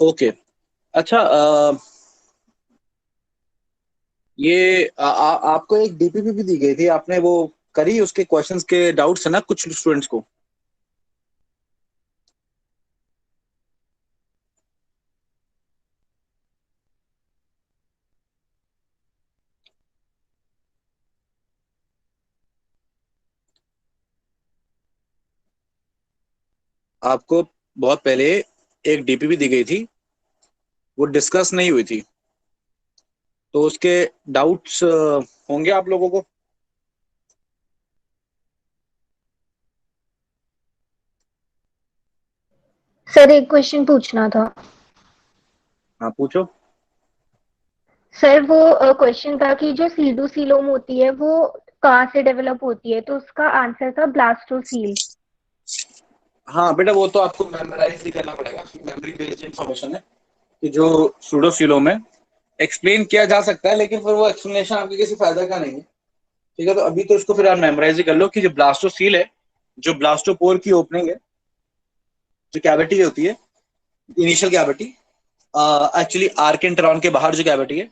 Okay. अच्छा, ये आपको एक डीपीपी भी दी गई थी, आपने वो करी? उसके क्वेश्चंस के डाउट्स है ना कुछ स्टूडेंट्स को। आपको बहुत पहले एक डीपीपी दी गई थी, वो डिस्कस नहीं हुई थी, तो उसके डाउट्स होंगे आप लोगों को। सर एक क्वेश्चन पूछना था। हाँ, पूछो। सर वो क्वेश्चन था कि जो सीडोसीलोम होती है वो कहाँ से डेवलप होती है, तो उसका आंसर था ब्लास्टोसील। हाँ बेटा, वो तो आपको मेमोराइज ही करना पड़ेगा, मेमोरी बेस्ड इंफॉर्मेशन है कि जो सूडोसिलोम है एक्सप्लेन किया जा सकता है, लेकिन फिर वो एक्सप्लेनेशन आपके किसी फायदा का नहीं है। ठीक है, तो अभी तो इसको फिर आप मेमोराइज ही कर लो कि जो ब्लास्टोसील है, जो ब्लास्टोपोर की ओपनिंग है, जो कैविटी होती है, इनिशियल कैविटी, एक्चुअली आर्क इंटरॉन के बाहर जो कैविटी है,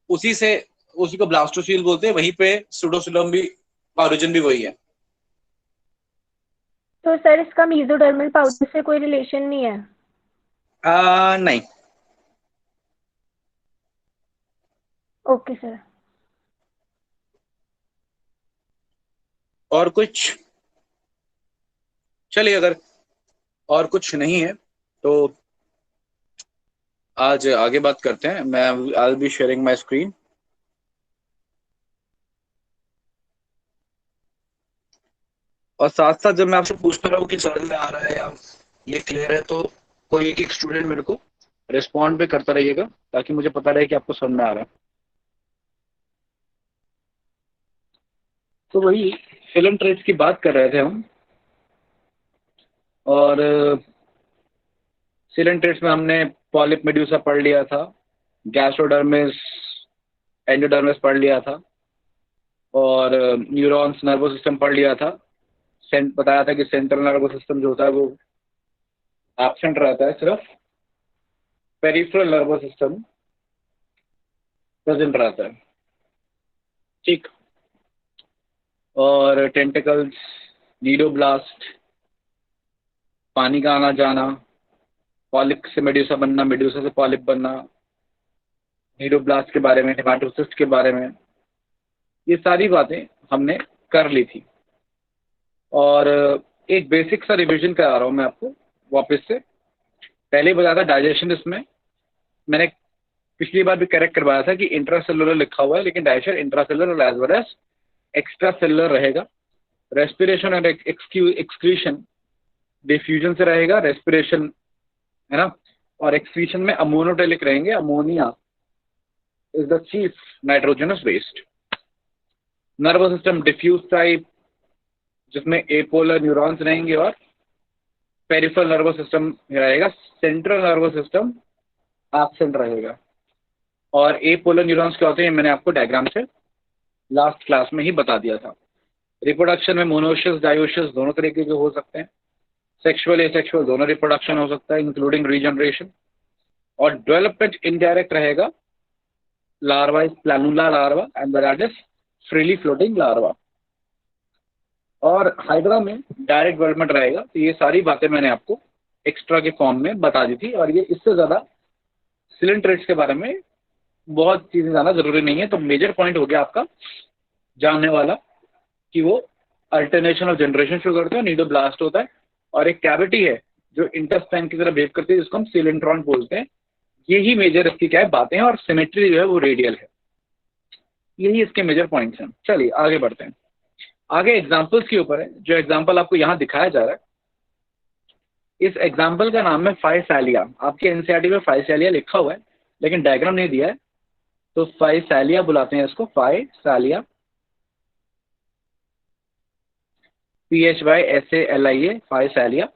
उसी से, उसी को ब्लास्टोसील बोलते हैं। वहीं पे सूडोसिलोम भी, ओरिजिन भी वही है। तो सर इसका मीजोडर्मल पाउडर से कोई रिलेशन नहीं है? नहीं। Okay sir. और कुछ? चलिए, अगर और कुछ नहीं है तो आज आगे बात करते हैं। मैं आई बी शेयरिंग माई स्क्रीन। और साथ साथ जब मैं आपसे पूछता रहा हूँ कि समझ में आ रहा है या ये क्लियर है, तो कोई एक एक स्टूडेंट मेरे को रिस्पॉन्ड भी करता रहिएगा, ताकि मुझे पता रहे कि आपको समझ में आ रहा है। तो वही फिल्म ट्रेड्स की बात कर रहे थे हम। और फिल्म ट्रेड्स में हमने पॉलिप मेड्यूसा पढ़ लिया था, गैस्ट्रोडर्मिस, एंडोडर्मिस पढ़ लिया था, और न्यूरॉन्स नर्वस सिस्टम पढ़ लिया था। बताया था कि सेंट्रल नर्वस सिस्टम जो होता है वो एब्सेंट रहता है, सिर्फ पेरिफेरल नर्वस सिस्टम प्रेजेंट रहता है। ठीक। और टेंटिकल्स, नीडोब्लास्ट, पानी का आना जाना, पॉलिप से मेड्यूसा बनना, मेड्यूसा से पॉलिप बनना, नीडोब्लास्ट के बारे में, हेमाटोसिस्ट के बारे में, ये सारी बातें हमने कर ली थी। और एक बेसिक सा रिवीजन करा रहा हूँ मैं आपको वापस से। पहले ही बताया था डाइजेशन, इसमें मैंने पिछली बार भी करेक्ट करवाया था कि इंट्रासेलुलर लिखा हुआ है, लेकिन digestion intracellular as well as extra cellular रहेगा। रेस्पिरेशन और एक्सक्रीशन डिफ्यूजन से रहेगा, रेस्पिरेशन, है ना। और एक्सक्रीशन में अमोनोटेलिक रहेंगे। Ammonia is the chief nitrogenous waste. Nervous system diffuse type, जिसमें एपोलर न्यूरॉन्स रहेंगे और पेरिफेरल नर्वस सिस्टम रहेगा। सेंट्रल नर्वस सिस्टम एब्सेंट रहेगा। और एपोलर न्यूरॉन्स क्या होते हैं, मैंने आपको डायग्राम से लास्ट क्लास में ही बता दिया था। रिप्रोडक्शन में मोनोशियस डायोशियस दोनों तरीके के हो सकते हैं। सेक्सुअल एसेक्सुअल दोनों रिप्रोडक्शन हो सकता है, इंक्लूडिंग रीजनरेशन। और डेवलपमेंट इनडायरेक्ट रहेगा, larva is planula larva and that is freely floating larva. और हाइड्रा में डायरेक्ट डेवलपमेंट रहेगा। तो ये सारी बातें मैंने आपको एक्स्ट्रा के फॉर्म में बता दी थी, और ये इससे ज्यादा सिलेंट्रेट्स के बारे में बहुत चीजें जाना जरूरी नहीं है। तो मेजर पॉइंट हो गया आपका जानने वाला कि वो अल्टरनेशन ऑफ जनरेशन शुरू करते हैं, नीडोब्लास्ट होता है, और एक कैविटी है जो इंटेस्टाइन की तरह बिहेव करती है, जिसको हम सिलेंट्रॉन बोलते हैं। यही मेजर इसकी क्या है बातें हैं, और सिमेट्री जो है वो रेडियल है। यही इसके मेजर पॉइंट्स हैं। चलिए आगे बढ़ते हैं। आगे एग्जाम्पल्स के ऊपर है। जो एग्जाम्पल आपको यहाँ दिखाया जा रहा है, इस एग्जाम्पल का नाम है फाइसालिया। आपके एनसीईआरटी में फाइसालिया लिखा हुआ है, लेकिन डायग्राम नहीं दिया है। तो फाइसालिया बुलाते हैं इसको, फाइसालिया, PHYSALIA, फाइसालिया।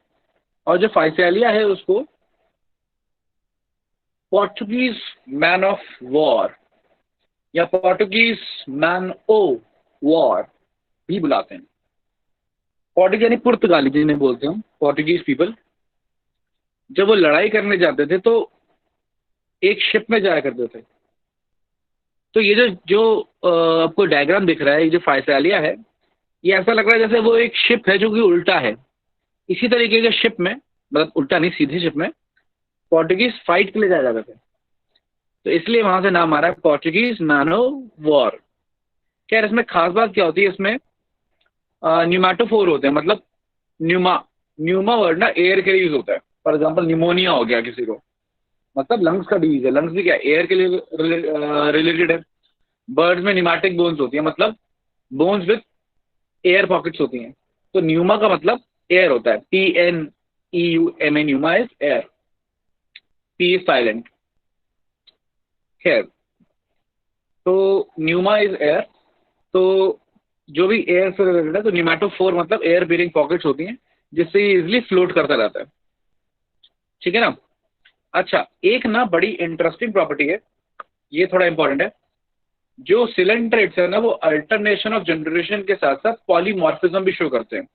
और जो फाइसालिया है उसको पोर्टुगीज मैन ऑफ वॉर या पोर्टुगीज मैन ओ वॉर भी बुलाते हैं। पोर्टुगीज यानी पुर्तगाली जिन्हें बोलते हैं हम, पोर्टुगीज पीपल। जब वो लड़ाई करने जाते थे तो एक शिप में जाया करते थे। तो ये जो जो आपको डायग्राम दिख रहा है, ये जो फाइसालिया है, ये ऐसा लग रहा है जैसे वो एक शिप है जो कि उल्टा है। इसी तरीके के शिप में, मतलब उल्टा नहीं, सीधे शिप में पोर्टुगीज फाइट के लिए जाया जाते थे, तो इसलिए वहां से नाम आ रहा है पोर्टुगीज मैन ऑफ वॉर। खैर, इसमें खास बात क्या होती है, इसमें न्यूमेटोफोर होते हैं, मतलब न्यूमा न्यूमा वर्ड ना एयर के लिए यूज होता है। फॉर एग्जाम्पल निमोनिया हो गया किसी को, मतलब लंग्स का डिजीज है, लंग्स भी क्या एयर के लिए रिलेटेड है। बर्ड्स में न्यूमेटिक बोन्स होती है, मतलब बोन्स विथ एयर पॉकेट्स होती हैं। तो न्यूमा का मतलब एयर होता है, PNEUMA, pneuma is air, P is silent. खैर, तो न्यूमा इज एयर, तो जो भी एयर से रिलेटेड है, तो न्यूमेटोफोर मतलब एयर बीरिंग पॉकेट्स होती हैं, जिससे ये इजिली फ्लोट करता रहता है। ठीक है ना। अच्छा, एक ना बड़ी इंटरेस्टिंग प्रॉपर्टी है, ये थोड़ा इंपॉर्टेंट है। जो सिलेंट्रेट्स है ना, वो अल्टरनेशन ऑफ जनरेशन के साथ साथ पॉलीमॉर्फिज्म भी शो करते हैं।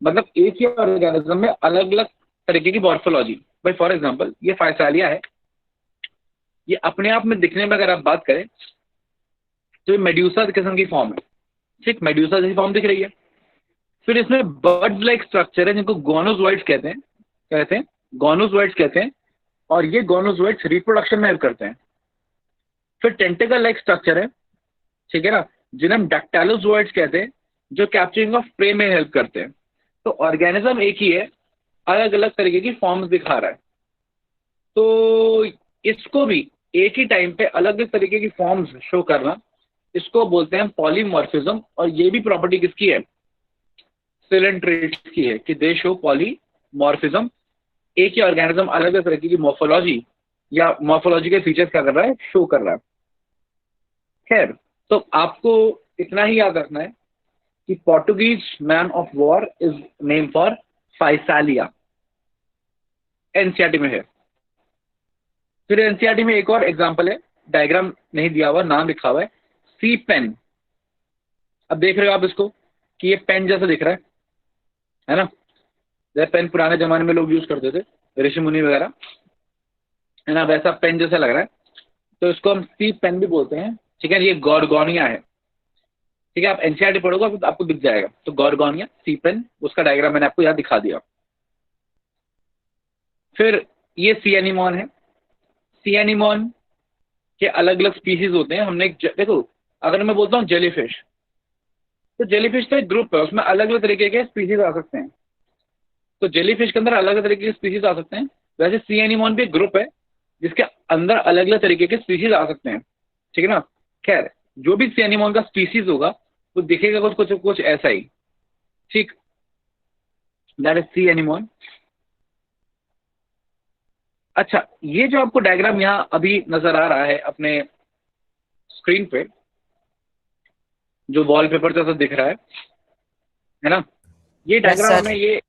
मतलब एक ही ऑर्गेनिज्म में अलग अलग तरीके की मॉर्फोलॉजी। भाई फॉर एग्जांपल ये फाइसालिया है, ये अपने आप में दिखने में अगर आप बात करें तो ये मेड्यूसा किस्म की फॉर्म है। ठीक, मेड्यूसा जैसी फॉर्म दिख रही है। फिर इसमें बर्ड लाइक स्ट्रक्चर है जिनको गोनोजोइड्स कहते हैं गोनोजोइड्स कहते हैं, और ये गोनोजोइड्स रिप्रोडक्शन में हेल्प करते हैं। फिर टेंटिकल लाइक स्ट्रक्चर है, ठीक है ना, जिन्हें हम डैक्टाइलोजोइड्स कहते हैं, जो कैप्चरिंग ऑफ प्रे में हेल्प करते हैं। तो ऑर्गेनिज्म एक ही है, अलग अलग तरीके की फॉर्म्स दिखा रहा है। तो इसको भी एक ही टाइम पे अलग अलग तरीके की फॉर्म्स शो करना, इसको बोलते हैं पॉलीमॉर्फिज्म। और ये भी प्रॉपर्टी किसकी है, सिलेंट्रेट्स की है, कि दे शो पॉलीमॉर्फिज्म। एक ही ऑर्गेनिज्म अलग अलग तरीके की मॉर्फोलॉजी या मॉर्फोलॉजी के फीचर्स क्या कर रहा है, शो कर रहा है। खैर, तो आपको इतना ही याद रखना है कि Portuguese man of war is name for Physalia, NCERT में है। फिर एनसीईआरटी में एक और एग्जांपल है, डायग्राम नहीं दिया हुआ, नाम लिखा हुआ है सी पेन। अब देख रहे हो आप इसको कि ये पेन जैसा दिख रहा है ना। जैसे पेन पुराने जमाने में लोग यूज करते थे, ऋषि मुनि वगैरह, है ना, वैसा पेन जैसा लग रहा है। तो इसको हम सी पेन भी बोलते हैं। ठीक है, ये गॉर्गोनिया है। ठीक है, आप एनसीईआरटी पढ़ोगे तो आपको दिख जाएगा। तो गॉर्गोनिया, सी पेन, उसका डायग्राम मैंने आपको यहाँ दिखा दिया। फिर ये सी एनीमोन है। सी एनीमोन के अलग अलग स्पीसीज होते हैं। हमने देखो, अगर मैं बोलता हूँ जेलीफिश, तो जेलीफिश तो एक ग्रुप है, उसमें अलग अलग तरीके के स्पीसीज आ सकते हैं। तो जेलीफिश के अंदर अलग अलग तरीके के स्पीसीज आ सकते हैं। वैसे सी एनीमोन भी एक ग्रुप है जिसके अंदर अलग अलग तरीके के स्पीसीज आ सकते हैं। ठीक है ना। खैर, जो भी सी एनीमोन का स्पीसीज होगा वो दिखेगा कुछ कुछ कुछ ऐसा ही। ठीक, दैट इज सी एनीमोन। अच्छा, ये जो आपको डायग्राम यहाँ अभी नजर आ रहा है अपने स्क्रीन पे, जो वॉलपेपर जैसा दिख रहा है ना, ये यस डायग्राम सर। हमें, ये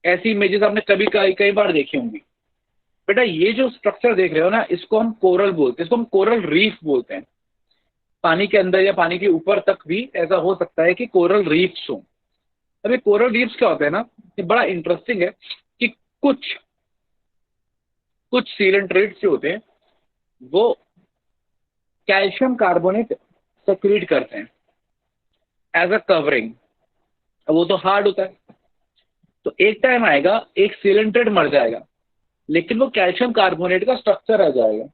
ऐसी इमेजेस आपने कभी कई बार देखी होंगी। बेटा, ये जो स्ट्रक्चर देख रहे हो ना, इसको हम कोरल बोलते हैं, इसको हम कोरल रीफ बोलते हैं। पानी के अंदर या पानी के ऊपर तक भी ऐसा हो सकता है कि कोरल रीफ्स हो। अब ये कोरल रीफ्स क्या होते हैं ना, ये बड़ा इंटरेस्टिंग है कि कुछ कुछ सीलेंट्रेट्स जो होते हैं वो कैल्शियम कार्बोनेट सेक्रीट करते हैं एज अ कवरिंग। अब वो तो हार्ड होता है, तो एक टाइम आएगा एक सीलेंट्रेट मर जाएगा, लेकिन वो कैल्शियम कार्बोनेट का स्ट्रक्चर रह जाएगा।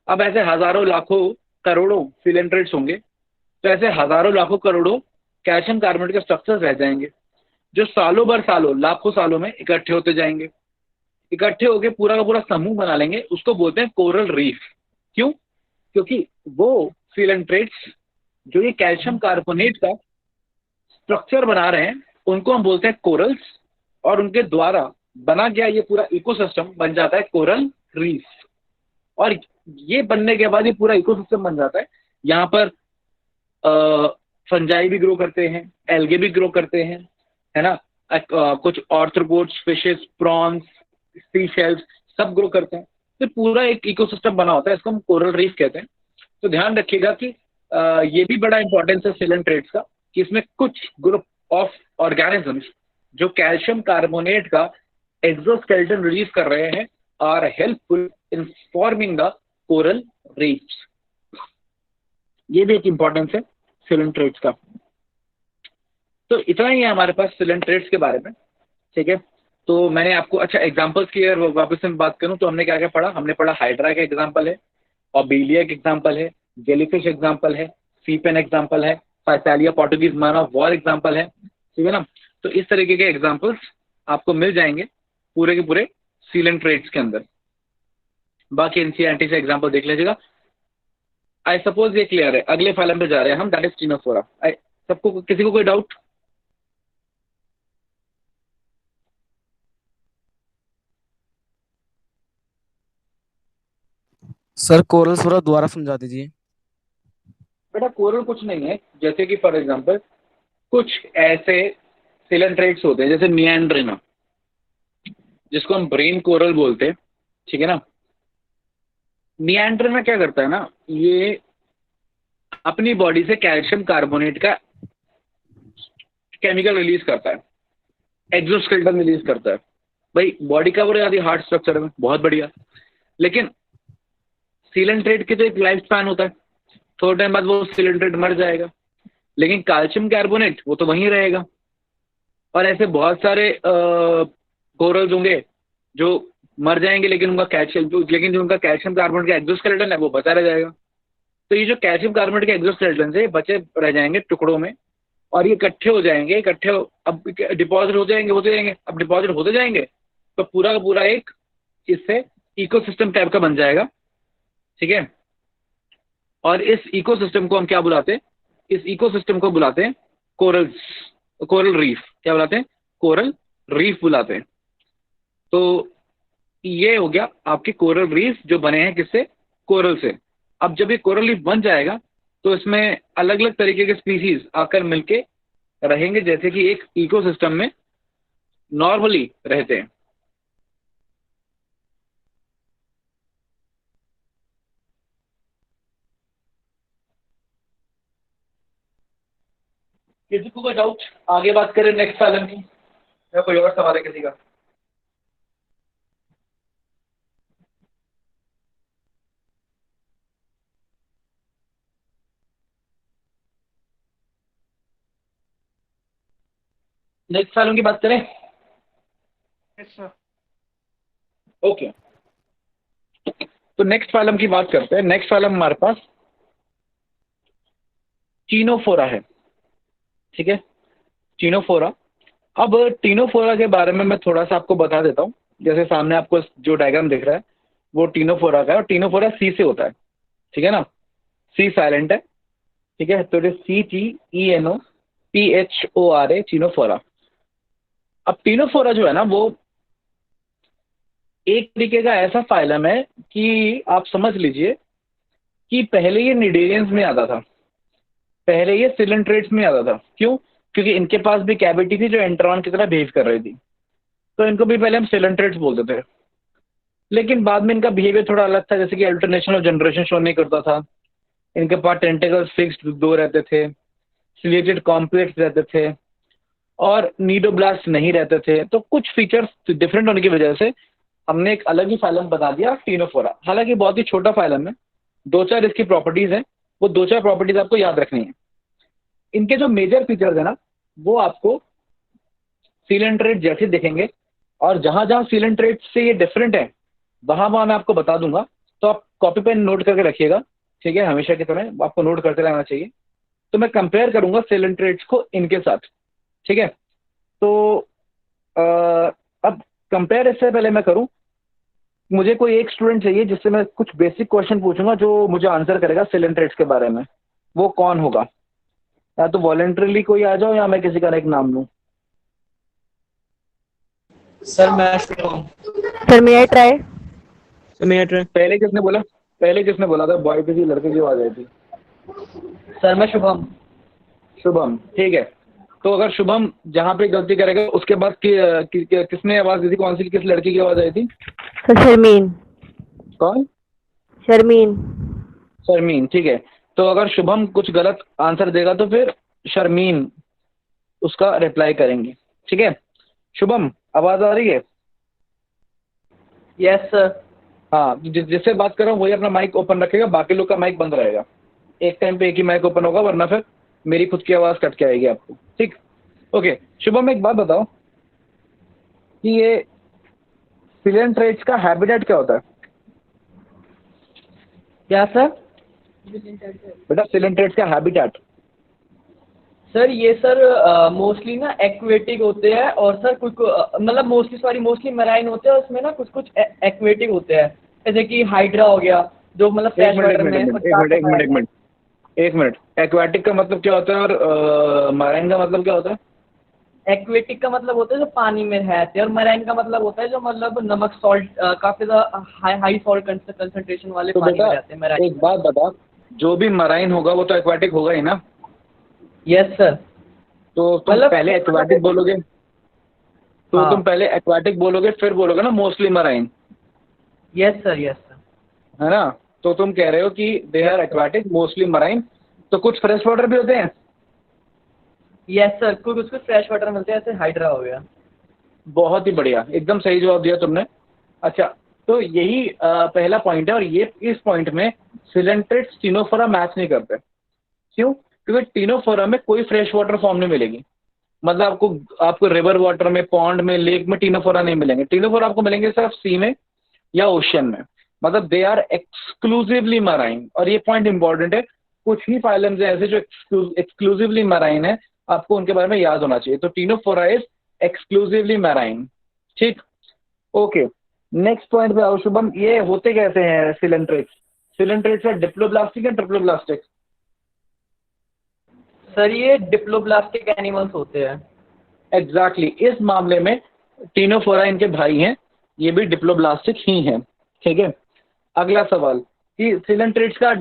अब ऐसे हजारों लाखों करोड़ों सीलेंट्रेट्स होंगे, तो ऐसे हजारों लाखों करोड़ों कैल्शियम कार्बोनेट के स्ट्रक्चर्स रह जाएंगे, जो सालों भर सालों लाखों सालों में इकट्ठे होते जाएंगे। इकट्ठे होकर पूरा का पूरा समूह बना लेंगे, उसको बोलते हैं कोरल रीफ। क्यों? क्योंकि वो सीलेंट्रेट्स जो ये कैल्शियम कार्बोनेट का स्ट्रक्चर बना रहे हैं, उनको हम बोलते हैं कोरल्स, और उनके द्वारा बना गया ये पूरा इकोसिस्टम बन जाता है कोरल रीफ। और ये बनने के बाद ये पूरा इकोसिस्टम बन जाता है। यहाँ पर फंजाई भी ग्रो करते हैं, एल्गे भी ग्रो करते हैं, है ना, कुछ arthropods, fishes, prawns, sea shells, सब ग्रो करते हैं। तो पूरा एक इकोसिस्टम बना होता है, इसको हम कोरल रीफ कहते हैं। तो ध्यान रखिएगा कि ये भी बड़ा इंपॉर्टेंस है सिलेंट्रेट्स का, कि इसमें कुछ ग्रुप ऑफ ऑर्गेनिजम्स जो कैल्शियम कार्बोनेट का एक्सोस्केलेटन रिलीज कर रहे हैं, are helpful in forming the coral reefs. ये भी एक इंपॉर्टेंस है सिलेंट्रेट्स का। तो इतना ही है हमारे पास सिलेंट्रेट्स के बारे में, ठीक है। तो मैंने आपको अच्छा एग्जांपल्स की अगर वापस से मैं बात करूं तो हमने क्या क्या पढ़ा, हमने पढ़ा हाइड्रा का एग्जांपल है, ऑबीलिया का एग्जांपल है, जेलीफिश एग्जांपल है, सीपेन एग्जांपल है, Physalia Portuguese man of war example है, ठीक है ना। तो इस तरीके के एग्जांपल्स आपको मिल जाएंगे पूरे के पूरे सिलेंट्रेट्स के अंदर। बाकी एनसीईआरटी से एग्जांपल देख लीजिएगा। आई सपोज ये क्लियर है। अगले फाइलम पे जा रहे हैं हम, दैट इज टीनोफोरा। सबको किसी को कोई डाउट? सर कोरल थोड़ा दोबारा समझा दीजिए। बेटा कोरल कुछ नहीं है, जैसे कि फॉर एग्जांपल कुछ ऐसे सिलेंट्रेट्स होते हैं जैसे निएंड्रिना, जिसको हम ब्रेन कोरल बोलते हैं, ठीक है ना। निएंड्रिना क्या करता है ना, ये अपनी बॉडी से कैल्शियम कार्बोनेट का केमिकल रिलीज करता है, एक्सोस्केलेटन रिलीज करता है। भाई बॉडी का पूरा आदि हार्ट स्ट्रक्चर में बहुत बढ़िया, लेकिन सिलेंट्रेट की तो एक लाइफ स्पैन होता है, थोड़े टाइम बाद वो सिलेंट्रेट मर जाएगा, लेकिन कैल्शियम कार्बोनेट वो तो वहीं रहेगा। और ऐसे बहुत सारे कोरल्स होंगे जो मर जाएंगे, लेकिन जो उनका कैल्शियम कार्बोनेट का एक्सोस्केलेटन है वो बचा रह जाएगा। तो ये जो कैल्शियम कार्बोनेट के एक्सोस्केलेटन से बचे रह जाएंगे टुकड़ों में, और ये इकट्ठे हो जाएंगे, अब डिपॉजिट होते जाएंगे। अब डिपॉजिट होते जाएंगे तो पूरा का पूरा एक इससे इकोसिस्टम टाइप का बन जाएगा, ठीक है। और इस इकोसिस्टम को हम क्या बुलाते हैं? इस इकोसिस्टम को बुलाते हैं कोरल रीफ। क्या बुलाते हैं? कोरल रीफ बुलाते हैं। तो ये हो गया आपके कोरल रीफ जो बने हैं किससे? कोरल से। अब जब ये कोरल रीफ बन जाएगा तो इसमें अलग अलग तरीके के स्पीसीज आकर मिलके रहेंगे, जैसे कि एक इकोसिस्टम में नॉर्मली रहते हैं। किसी को कोई डाउट? आगे बात करें नेक्स्ट फाइलम की, या कोई और सवाल है किसी का? नेक्स्ट फाइलम की बात करें? ओके, तो नेक्स्ट फाइलम की बात करते हैं। नेक्स्ट फाइलम हमारे पास टीनोफोरा है, ठीक है। टीनोफोरा। अब टीनोफोरा के बारे में मैं थोड़ा सा आपको बता देता हूँ। जैसे सामने आपको जो डायग्राम दिख रहा है वो टीनोफोरा का है, और टीनोफोरा सी से होता है, ठीक है ना। सी साइलेंट है, ठीक है। तो CTENOPHORA, टीनोफोरा। अब टीनोफोरा जो है ना वो एक तरीके का ऐसा फाइलम है कि आप समझ लीजिए कि पहले ये निडेरियंस में आता था, पहले ये सिलेंट्रेट्स में आता था। क्यों? क्योंकि इनके पास भी कैविटी थी जो एंट्रॉन की तरह बिहेव कर रही थी, तो इनको भी पहले हम सिलेंट्रेट्स बोलते थे। लेकिन बाद में इनका बिहेवियर थोड़ा अलग था, जैसे कि अल्टरनेशन ऑफ जनरेशन शो नहीं करता था, इनके पास टेंटिकल्स फिक्स्ड दो रहते थे, सिलेटेड कॉम्प्लेक्स रहते थे, और नीडोब्लास्ट नहीं रहते थे। तो कुछ फीचर्स डिफरेंट होने की वजह से हमने एक अलग ही फाइलम बना दिया टीनोफोरा। हालांकि बहुत ही छोटा फाइलम है, दो चार इसकी प्रॉपर्टीज हैं, वो दो चार प्रॉपर्टीज आपको याद रखनी है। इनके जो मेजर फीचर्स है ना वो आपको सिलेंट्रेट जैसे दिखेंगे, और जहां जहां सिलेंट्रेट से ये डिफरेंट है वहां वहां मैं आपको बता दूंगा। तो आप कॉपी पेन नोट करके रखिएगा, ठीक है। हमेशा की तरह आपको नोट करते रहना चाहिए। तो मैं कंपेयर करूंगा सिलेंट्रेट्स को इनके साथ, ठीक है। तो अ, अब कंपेयर इससे पहले मैं करूं, मुझे कोई एक स्टूडेंट चाहिए जिससे मैं कुछ बेसिक क्वेश्चन पूछूंगा जो मुझे आंसर करेगा सिलेंट्रेट्स के बारे में। वो कौन होगा? या तो वॉलेंटरीली कोई आ जाओ, या मैं किसी का एक नाम लूं। सर मैं Shubham. Sir may I try? पहले किसने बोला? पहले किसने बोला था? बॉय की थी, लड़के की आवाज आई थी? सर मैं शुभम। शुभम, ठीक है। तो अगर शुभम जहाँ पे गलती करेगा उसके बाद किसने आवाज दी थी? कौन सी, किस लड़की की आवाज आई थी? सर शर्मीन। कौन? शर्मीन। शर्मीन, ठीक है। तो अगर शुभम कुछ गलत आंसर देगा तो फिर शर्मीन उसका रिप्लाई करेंगे, ठीक है। शुभम आवाज आ रही है? Yes sir. हाँ, जिससे बात कर रहा हूँ वही अपना माइक ओपन रखेगा, बाकी लोग का माइक बंद रहेगा। एक टाइम पे एक ही माइक ओपन होगा, वरना फिर मेरी खुद की आवाज़ कट के आएगी आपको। ठीक, ओके। शुभम, एक बात बताओ कि ये सिलेंट्रेट्स का हैबिटेट क्या होता है? क्या सर? बेटा, सिलेंट्रेट्स का हैबिटेट। सर ये सर मोस्टली ना एक्वेटिक होते हैं, और सर कुछ मतलब मोस्टली मराइन होते हैं, उसमें ना कुछ कुछ एक्वेटिक होते हैं, जैसे कि हाइड्रा हो गया, जो मतलब एक फ्रेश मिनट एक वाटर मिनट में एक है मिनट और एक मिनट ज़्यादा एक मिनट पाया एक जाता मिनट एक मिनट एक्वाटिक का मतलब क्या होता है और मराइन का मतलब क्या होता है? है। एक्वेटिक का मतलब होता है जो पानी में रहते हैं, और मराइन का मतलब होता है जो मतलब नमक सॉल्ट काफ़ी ज़्यादा हाई सॉल्ट कंसंट्रेशन वाले तो पानी बेटा में रहते हैं मराइन एक में। बात बता, जो भी मराइन होगा वो तो एक्वाटिक होगा ही ना। Yes sir. तो तुम मतलब पहले एक्वाटिक बोलोगे, तो तुम हाँ। पहले एक्वाटिक बोलोगे फिर बोलोगे ना mostly marine, yes sir, yes sir. है ना? तो तुम कह रहे हो कि they yes are sir. Aquatic mostly marine, तो कुछ फ्रेश वाटर भी होते हैं। यस सर, कुछ कुछ फ्रेश वाटर मिलते हैं, जैसे हाइड्रा हो गया। बहुत ही बढ़िया, एकदम सही जवाब दिया तुमने। अच्छा, तो यही पहला पॉइंट है, और ये इस पॉइंट में सिलेंट्रेट्स टिनोफोरा मैच नहीं करते। क्यों? क्योंकि टिनोफोरा में कोई फ्रेश वाटर फॉर्म नहीं मिलेगी। मतलब आपको आपको रिवर वाटर में, पॉन्ड में, लेक में टिनोफोरा नहीं मिलेंगे। टिनोफोरा आपको मिलेंगे सिर्फ सी में या ओशियन में। मतलब दे आर एक्सक्लूसिवली मराइन, और ये पॉइंट इंपॉर्टेंट है। कुछ ही फाइलम्स हैं ऐसे जो एक्सक्लूसिवली मराइन है, आपको उनके बारे में याद होना चाहिए। तो टिनोफोरा इज एक्सक्लूसिवली मराइन। ठीक, ओके। नेक्स्ट पॉइंट पे आओ शुभम, ये होते कैसे हैं सिलेंट्रेट्स? सिलेंट्रेट्स है डिप्लोब्लास्टिक या ट्रिप्लोब्लास्टिक? सर ये डिप्लोब्लास्टिक एनिमल्स होते हैं। एग्जैक्टली, इस मामले में टिनोफोरा इनके भाई हैं, ये भी डिप्लोब्लास्टिक ही हैं। ठीक है, अगला सवाल कि सिलेंट्रेट्स का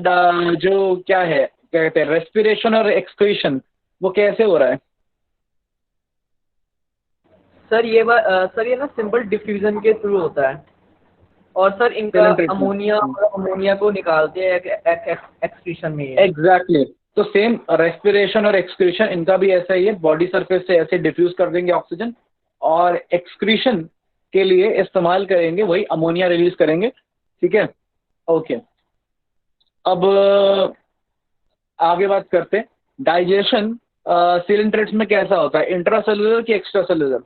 जो क्या है, क्या कहते हैं, रेस्पिरेशन और एक्सक्रीशन, वो कैसे हो रहा है? सर ये ना सिंपल डिफ्यूजन के थ्रू होता है, और सर इनका सिलेंट्रेट्स में अमोनिया और अमोनिया को निकालते हैं एक्सक्रीशन में ही है। एग्जैक्टली तो सेम रेस्पिरेशन और एक्सक्रीशन इनका भी ऐसा ही है। बॉडी सरफेस से ऐसे डिफ्यूज कर देंगे ऑक्सीजन, और एक्सक्रीशन के लिए इस्तेमाल करेंगे वही अमोनिया रिलीज करेंगे। ठीक है, ओके। अब आगे बात करते हैं डाइजेशन। सिलेंट्रेट्स में कैसा होता है, इंट्रासेलुलर कि एक्स्ट्रा सेलुलर?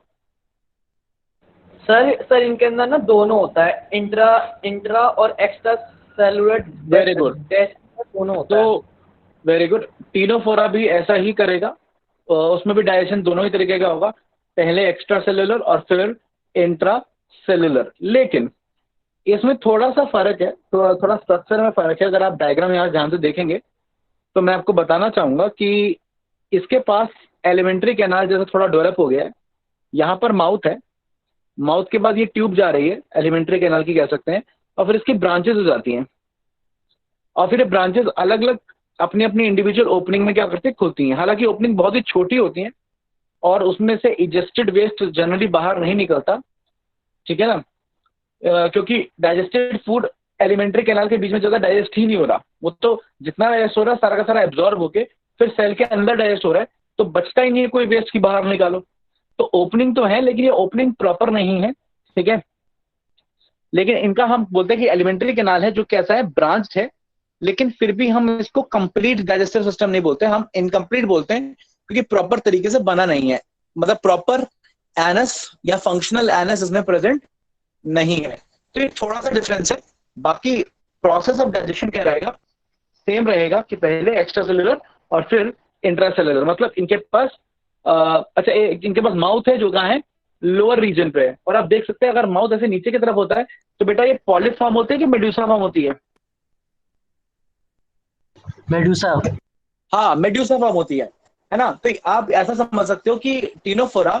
सर इनके अंदर ना दोनों होता है, इंट्रा इंट्रा और एक्स्ट्रा सेलुलर वेरी गुड, दोनों तो होता है। Very good. टिनोफोरा भी ऐसा ही करेगा, उसमें भी डाइजेशन दोनों ही तरीके का होगा, पहले एक्स्ट्रा सेलुलर और फिर इंट्रा सेलुलर। लेकिन इसमें थोड़ा सा फर्क है, तो थोड़ा स्ट्रक्चर में फर्क है। अगर आप डायग्राम यहाँ ध्यान से देखेंगे तो मैं आपको बताना चाहूंगा कि इसके पास एलिमेंट्री कैनाल जैसा थोड़ा डेवलप हो गया है। यहाँ पर माउथ है, माउथ के बाद ये ट्यूब जा रही है, एलिमेंट्री कैनाल की कह सकते हैं, और फिर इसकी ब्रांचेस हो जाती हैं, और फिर ये ब्रांचेस अलग अलग अपनी अपनी इंडिविजुअल ओपनिंग में क्या करती है, खुलती हैं। हालांकि ओपनिंग बहुत ही छोटी होती है, और उसमें से इजेस्टेड वेस्ट जनरली बाहर नहीं निकलता। ठीक है ना? क्योंकि डाइजेस्टेड फूड एलिमेंट्री कैनाल के बीच में ज़्यादा डाइजेस्ट ही नहीं हो रहा। वो तो जितना डाइजेस्ट हो रहा है सारा का सारा एब्जॉर्ब होके फिर सेल के अंदर डाइजेस्ट हो रहा है, तो बचता ही नहीं है कोई वेस्ट की बाहर निकालो। तो ओपनिंग तो है, लेकिन ये ओपनिंग प्रॉपर नहीं है। ठीक है, लेकिन इनका हम बोलते हैं कि एलिमेंट्री कैनाल है जो कैसा है, ब्रांच है, लेकिन फिर भी हम इसको कंप्लीट डाइजेस्टिव सिस्टम नहीं बोलते, हम इनकम्प्लीट बोलते हैं, क्योंकि प्रॉपर तरीके से बना नहीं है। मतलब प्रॉपर एनस या फंक्शनल एनस इसमें प्रेजेंट नहीं है। तो ये थोड़ा सा डिफरेंस है। बाकी प्रोसेस ऑफ डाइजेशन क्या रहेगा, सेम रहेगा कि पहले एक्स्ट्रा सेलुलर और फिर इंट्रा सेलुलर। मतलब इनके पास अच्छा, इनके पास माउथ है जो कहाँ है, लोअर रीजन पे है। और आप देख सकते हैं अगर माउथ ऐसे नीचे की तरफ होता है तो बेटा ये पॉलिप फॉर्म होती है कि मेड्यूसा फॉर्म होती है? मेडुसा। हाँ, मेड्यूसा फॉर्म होती है ना? तो आप ऐसा समझ सकते हो कि टिनोफोरा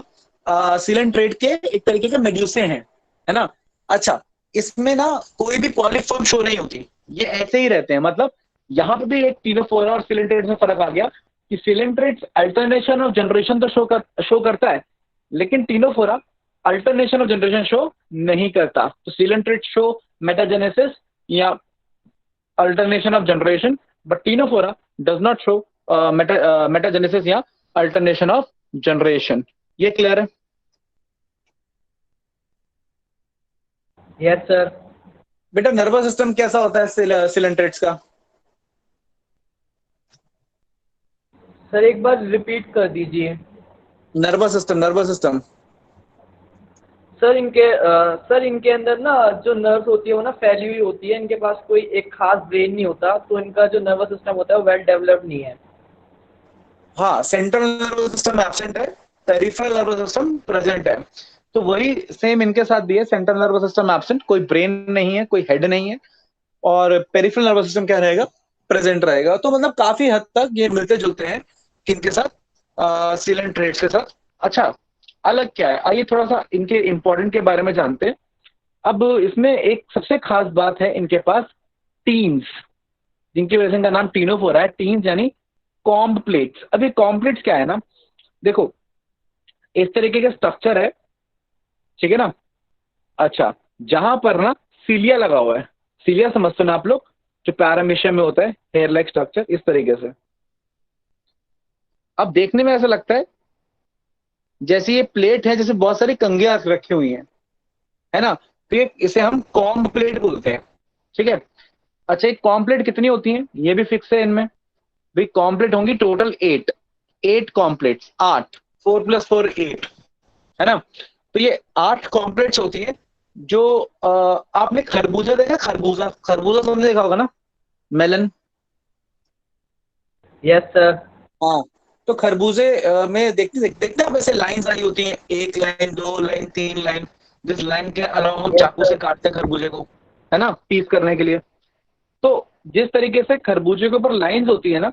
सिलेंट्रेट के एक तरीके के मेड्यूसे हैं, है ना? अच्छा, इसमें ना कोई भी पॉलिप फॉर्म शो नहीं होती, ये ऐसे ही रहते हैं। मतलब यहाँ पे भी एक टिनोफोरा और सिलेंट्रेट में फर्क आ गया कि सिलेंट्रेट अल्टरनेशन ऑफ जनरेशन तो शो करता है, लेकिन Ctenophora alternation of generation show नहीं करता। तो सिलेंट्रेट शो मेटाजेनेसिस या alternation of generation, but Ctenophora does not show metagenesis या alternation of generation. ये क्लियर है? Yes sir. बेटा नर्वस सिस्टम कैसा होता है सिलेंट्रेट्स का? सर एक बार रिपीट कर दीजिए। Nervous system. सर इनके अंदर ना जो नर्व्स होती है वो ना फैली हुई होती है, इनके पास कोई एक खास ब्रेन नहीं होता, तो इनका जो नर्वस सिस्टम होता है वो वेल डेवलप्ड नहीं है। हाँ, सेंट्रल नर्वस सिस्टम एब्सेंट है, पेरिफेरल नर्वस सिस्टम प्रेजेंट है। तो वही सेम इनके साथ भी है, सेंट्रल नर्वस सिस्टम एब्सेंट, कोई ब्रेन नहीं है, कोई हेड नहीं है, और पेरिफेरल नर्वस सिस्टम क्या रहेगा? प्रेजेंट रहेगा। तो मतलब काफी हद तक ये मिलते जुलते हैं किनके साथ? सीलेंट ट्रेट्स के साथ। अच्छा, अलग क्या है, आइए थोड़ा सा इनके इंपॉर्टेंट के बारे में जानते हैं। अब इसमें एक सबसे खास बात है इनके पास, टीन्स, जिनकी वजह से इनका नाम टीनोफ हो रहा है। टीन्स यानी कॉम्ब प्लेट्स। अभी कॉम्ब प्लेट्स क्या है ना, देखो इस तरीके का स्ट्रक्चर है, ठीक है ना। अच्छा, जहां पर ना सीलिया लगा हुआ है, सीलिया समझते हो ना आप लोग, जो पैरामीशियम में होता है, हेयर लाइक स्ट्रक्चर, इस तरीके से। अब देखने में ऐसा लगता है जैसे ये प्लेट है, जैसे बहुत सारी कंघियां रखी हुई हैं, है ना। तो इसे हम कॉम्ब प्लेट बोलते हैं, ठीक है। अच्छा, एक कॉम्ब प्लेट कितनी होती है ये भी फिक्स है इनमें। भाई कॉम्ब प्लेट होंगी टोटल 8, 8 कॉम्ब प्लेट्स, 8, 4 + 4 8, है ना। तो ये 8 कॉम्ब प्लेट्स होती है। जो आपने खरबूजा देखा, खरबूजा, खरबूजा तुमने देखा होगा ना, मेलन। Yes sir. हाँ, तो खरबूजे में देखते आप ऐसे लाइंस आई होती हैं, 1 लाइन, 2 लाइन, 3 लाइन, जिस लाइन के अलावा हम यस चाकू से सर। काटते हैं खरबूजे को, है ना, पीस करने के लिए। तो जिस तरीके से खरबूजे के ऊपर लाइंस होती है ना,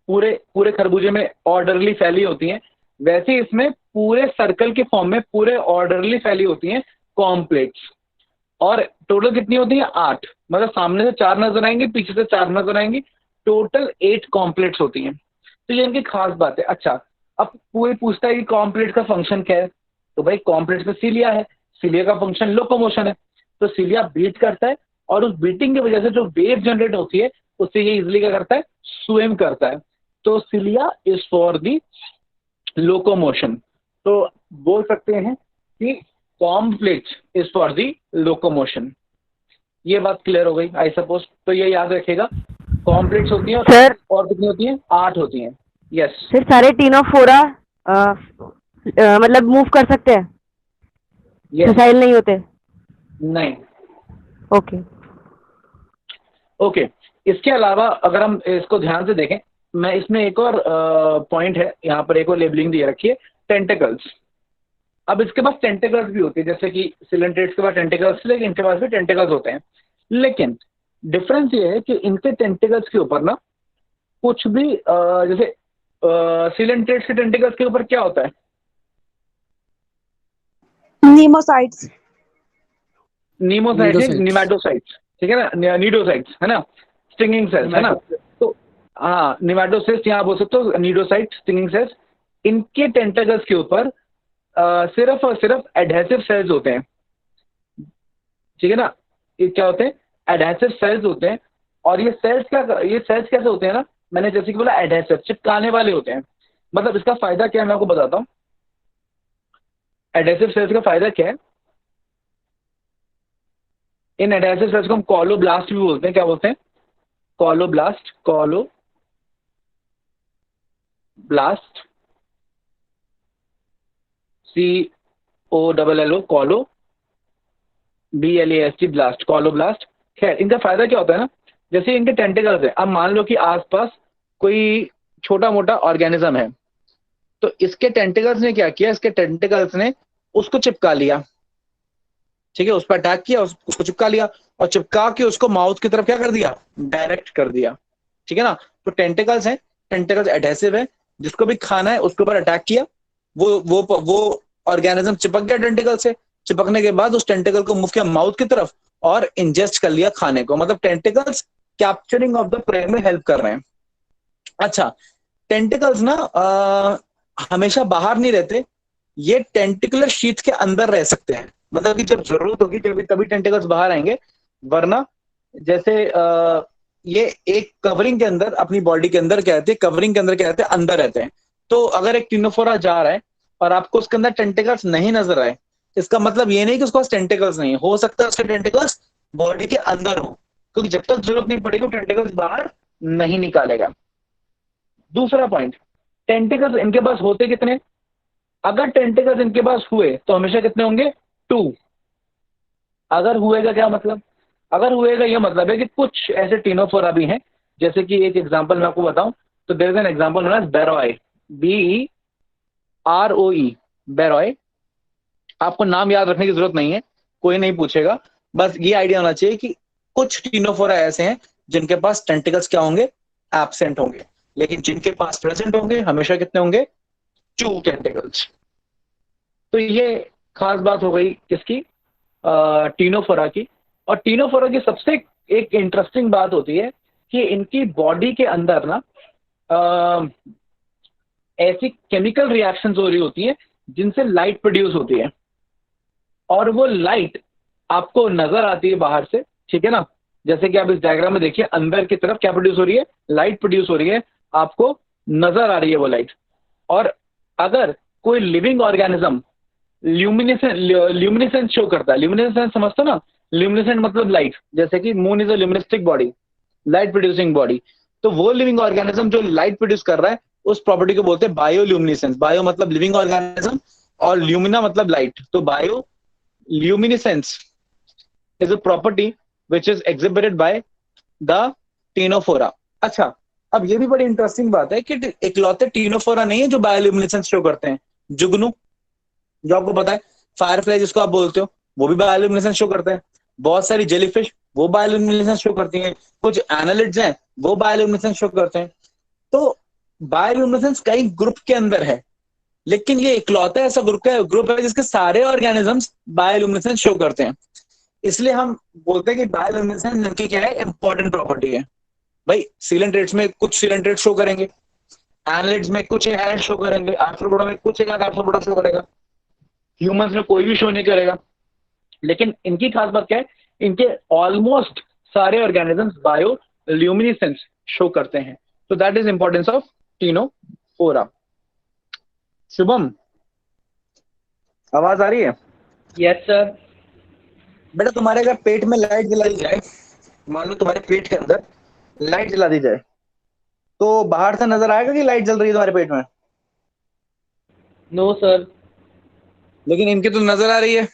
पूरे पूरे खरबूजे में ऑर्डरली फैली होती हैं, वैसे ही इसमें पूरे सर्कल के फॉर्म में पूरे ऑर्डरली फैली होती हैं कॉम्ब प्लेट्स। और टोटल कितनी होती है? 8। मतलब सामने से 4 नजर आएंगी, पीछे से 4 नजर आएंगी, टोटल 8 कॉम्प्लेट्स होती हैं। तो ये इनकी खास बात है। अच्छा, अब कोई पूछता है कि कॉम्प्लेट का फंक्शन क्या है, तो भाई कॉम्प्लेट में सीलिया है, सीलिया का फंक्शन लोकोमोशन है। तो सीलिया बीट करता है, और उस बीटिंग की वजह से जो वेव जनरेट होती है उससे ये इजिली क्या करता है? स्विम करता है। तो सीलिया इज फॉर दी लोकोमोशन। तो बोल सकते हैं कि complete is for the locomotion. ये बात क्लियर हो गई आई सपोज। तो ये याद रखिएगा, कॉम्प्लेक्स होती हैं, सर और कितनी होती हैं? 8 होती हैं। यस। सर सारे टीनोफोरा मतलब मूव कर सकते हैं, यस। सुसाइल नहीं होते? नहीं। ओके। ओके, इसके अलावा अगर हम इसको ध्यान से देखें, मैं इसमें एक और पॉइंट है, यहाँ पर एक और लेबलिंग दी रखी है, टेंटिकल्स। अब इसके पास टेंटिकल्स भी होते हैं, जैसे कि सिलेंट्रेट्स के पास टेंटिकल्स, लेकिन इनके पास भी टेंटिकल्स होते हैं। लेकिन डिफरेंस ये है कि इनके टेंटिकल्स के ऊपर ना कुछ भी जैसे सिलेंट्रेट्स के टेंटिकल्स के ऊपर क्या होता है? नीमोसाइट्स। नीमोसाइट्स, निमेटोसाइट्स, ठीक है ना, नीडोसाइट्स, है ना, स्टिंगिंग सेल्स, है ना। तो हाँ, निमेटोसिस्ट यहाँ बोल सकते हो, नीडोसाइट, स्टिंगिंग सेल्स। इनके टेंटिकल्स के ऊपर सिर्फ और सिर्फ एडहेसिव सेल्स होते हैं, ठीक है ना। ये क्या होते हैं? एडहेसिव सेल्स होते हैं। और ये सेल्स कैसे होते हैं ना, मैंने जैसे कि बोला एडहेसिव, चिपकाने वाले होते हैं। मतलब इसका फायदा क्या है मैं आपको बताता हूँ। एडहेसिव सेल्स का फायदा क्या है? इन एडहेसिव सेल्स को हम कॉलोब्लास्ट भी बोलते हैं। क्या बोलते हैं? कॉलोब्लास्ट, कॉलोब्लास्ट, COLLO, कॉलो, BLAST, ब्लास्ट, कॉलोब्लास्ट। खैर, इनका फायदा क्या होता है ना, जैसे इनके टेंटिकल्स है, अब मान लो कि आसपास कोई छोटा मोटा ऑर्गेनिज्म है, तो इसके टेंटिकल्स ने क्या किया, इसके टेंटिकल्स ने उसको चिपका लिया, ठीक है, उस पर अटैक किया, उसको चिपका लिया, और चिपका के उसको माउथ की तरफ क्या कर दिया? डायरेक्ट कर दिया, ठीक है ना। तो टेंटिकल्स हैं, टेंटिकल्स एडहेसिव है, जिसको भी खाना है उसके ऊपर अटैक किया, वो ऑर्गेनिज्म चिपक गया टेंटिकल से। चिपकने के बाद उस टेंटिकल को मूव किया माउथ की तरफ और इंजेस्ट कर लिया खाने को। मतलब tentacles capturing of the prey में हेल्प कर रहे हैं। अच्छा, टेंटिकल्स ना हमेशा बाहर नहीं रहते, ये टेंटिकुलर शीथ के अंदर रह सकते हैं। मतलब कि जब जरूरत होगी तभी टेंटिकल्स बाहर आएंगे, वरना जैसे ये एक कवरिंग के अंदर, अपनी बॉडी के अंदर क्या रहते हैं, कवरिंग के अंदर क्या रहते हैं, अंदर रहते हैं। तो अगर एक टीनोफोरा जा रहा है और आपको उसके अंदर टेंटिकल्स नहीं नजर आए, इसका मतलब ये नहीं कि उसके पास टेंटिकल्स नहीं है, हो सकता है उसके टेंटिकल्स बॉडी के अंदर हो, क्योंकि जब तक जरूरत नहीं पड़ेगी टेंटिकल्स बाहर नहीं निकालेगा। दूसरा पॉइंट, टेंटिकल्स इनके पास होते कितने? अगर टेंटिकल्स इनके पास हुए तो हमेशा कितने होंगे? 2। अगर हुए का क्या मतलब? अगर हुए का यह मतलब है कि कुछ ऐसे टीनोफोरा भी हैं, जैसे कि एक एग्जांपल मैं आपको बताऊं तो there is an example known as Beroe, BEROE, Beroe. आपको नाम याद रखने की जरूरत नहीं है, कोई नहीं पूछेगा, बस ये आइडिया होना चाहिए कि कुछ टीनोफोरा ऐसे हैं जिनके पास टेंटिकल्स क्या होंगे? एब्सेंट होंगे, लेकिन जिनके पास प्रेजेंट होंगे हमेशा कितने होंगे? 2 टेंटिकल्स। तो ये खास बात हो गई किसकी? टीनोफोरा की। और टीनोफोरा की सबसे एक इंटरेस्टिंग बात होती है कि इनकी बॉडी के अंदर ना ऐसी केमिकल रिएक्शंस हो रही होती हैं जिनसे लाइट प्रोड्यूस होती है, और वो लाइट आपको नजर आती है बाहर से, ठीक है ना? जैसे कि आप इस डायग्राम में देखिए, अंदर की तरफ क्या प्रोड्यूस हो रही है? लाइट प्रोड्यूस हो रही है, आपको नजर आ रही है वो लाइट। और अगर कोई लिविंग ऑर्गेनिज्म ल्यूमिनेसेंस शो करता है, ल्यूमिनेसेंस समझते हो ना? ल्यूमिनेसेंट मतलब लाइट, जैसे कि moon is a luministic body, light producing body. तो वो लिविंग ऑर्गेनिज्म जो लाइट प्रोड्यूस कर रहा है उस प्रॉपर्टी को बोलते हैं बायोल्यूमिनेसेंस। बायो मतलब लिविंग ऑर्गेनिज्म और ल्यूमिना मतलब लाइट, तो bioluminescence is a property which is exhibited by the ctenophora. अच्छा, अब ये भी बड़ी इंटरेस्टिंग बात है कि इकलौते टीनोफोरा नहीं है जो बायोल्यूमिनेसेंस शो करते हैं। जुगनू, जो आपको पता है, फायरफ्लाई जिसको आप बोलते हो, वो भी बायोल्यूमिनेसेंस शो करता है। बहुत सारी जेलीफिश वो बायोल्यूमिनेसेंस शो करती हैं। कुछ एनालिड्स हैं वो बायोल्यूमिनेसेंस शो करते हैं। तो बायोल्यूमिनेसेंस कई ग्रुप के अंदर है, लेकिन ये इकलौता ऐसा ग्रुप है जिसके सारे ऑर्गेनिजम्स बायोल्यूमिनेसेंस शो करते हैं। इसलिए हम बोलते हैं कि बायोल्यूमिनेसेंस इनकी क्या है? इंपॉर्टेंट प्रॉपर्टी है। भाई सीलेंट्रेट्स में कुछ सीलेंट्रेट शो करेंगे, एनालिड्स में कुछ एनालिड शो करेंगे, आर्थ्रोपोडा में कुछ एक आर्थ्रोपोडा शो करेगा, ह्यूमंस में कोई भी शो नहीं करेगा। लेकिन इनकी खास बात क्या है? इनके ऑलमोस्ट सारे ऑर्गेनिजम्स बायोल्यूमिनेसेंस शो करते हैं। तो that is importance of Ctenophora. Shubham, आवाज आ रही है? Yes sir. बेटा, तुम्हारे अगर पेट में लाइट जला दी जाए, मान लो तुम्हारे पेट के अंदर लाइट जला दी जाए, तो बाहर से नजर आएगा कि लाइट जल रही है तुम्हारे पेट में? No sir. लेकिन इनकी तो नजर आ रही है।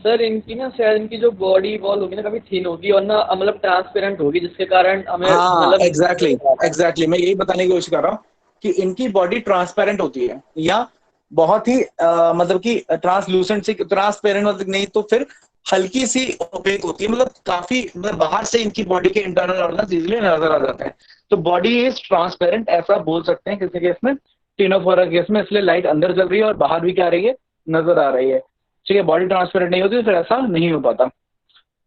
सर इनकी ना शायद इनकी जो बॉडी वॉल होगी ना काफी थिन होगी और ना मतलब ट्रांसपेरेंट होगी, जिसके कारण हमें हाँ, मतलब एग्जैक्टली मैं यही बताने की कोशिश कर रहा हूँ कि इनकी बॉडी ट्रांसपेरेंट होती है, या बहुत ही मतलब कि ट्रांसलूसेंट से ट्रांसपेरेंट मतलब नहीं तो फिर हल्की सी ओपेक होती है, मतलब काफी मतलब बाहर से इनकी बॉडी के इंटरनल ऑर्गन्स इजीली नजर आ जाते हैं। तो बॉडी इज ट्रांसपेरेंट ऐसा बोल सकते हैं किसी केस में, टीनोफोरा केस में। इसलिए लाइट अंदर चल रही है और बाहर भी क्या आ रही है? नजर आ रही है। ठीक है, बॉडी ट्रांसपेरेंट नहीं होती तो फिर ऐसा नहीं हो पाता।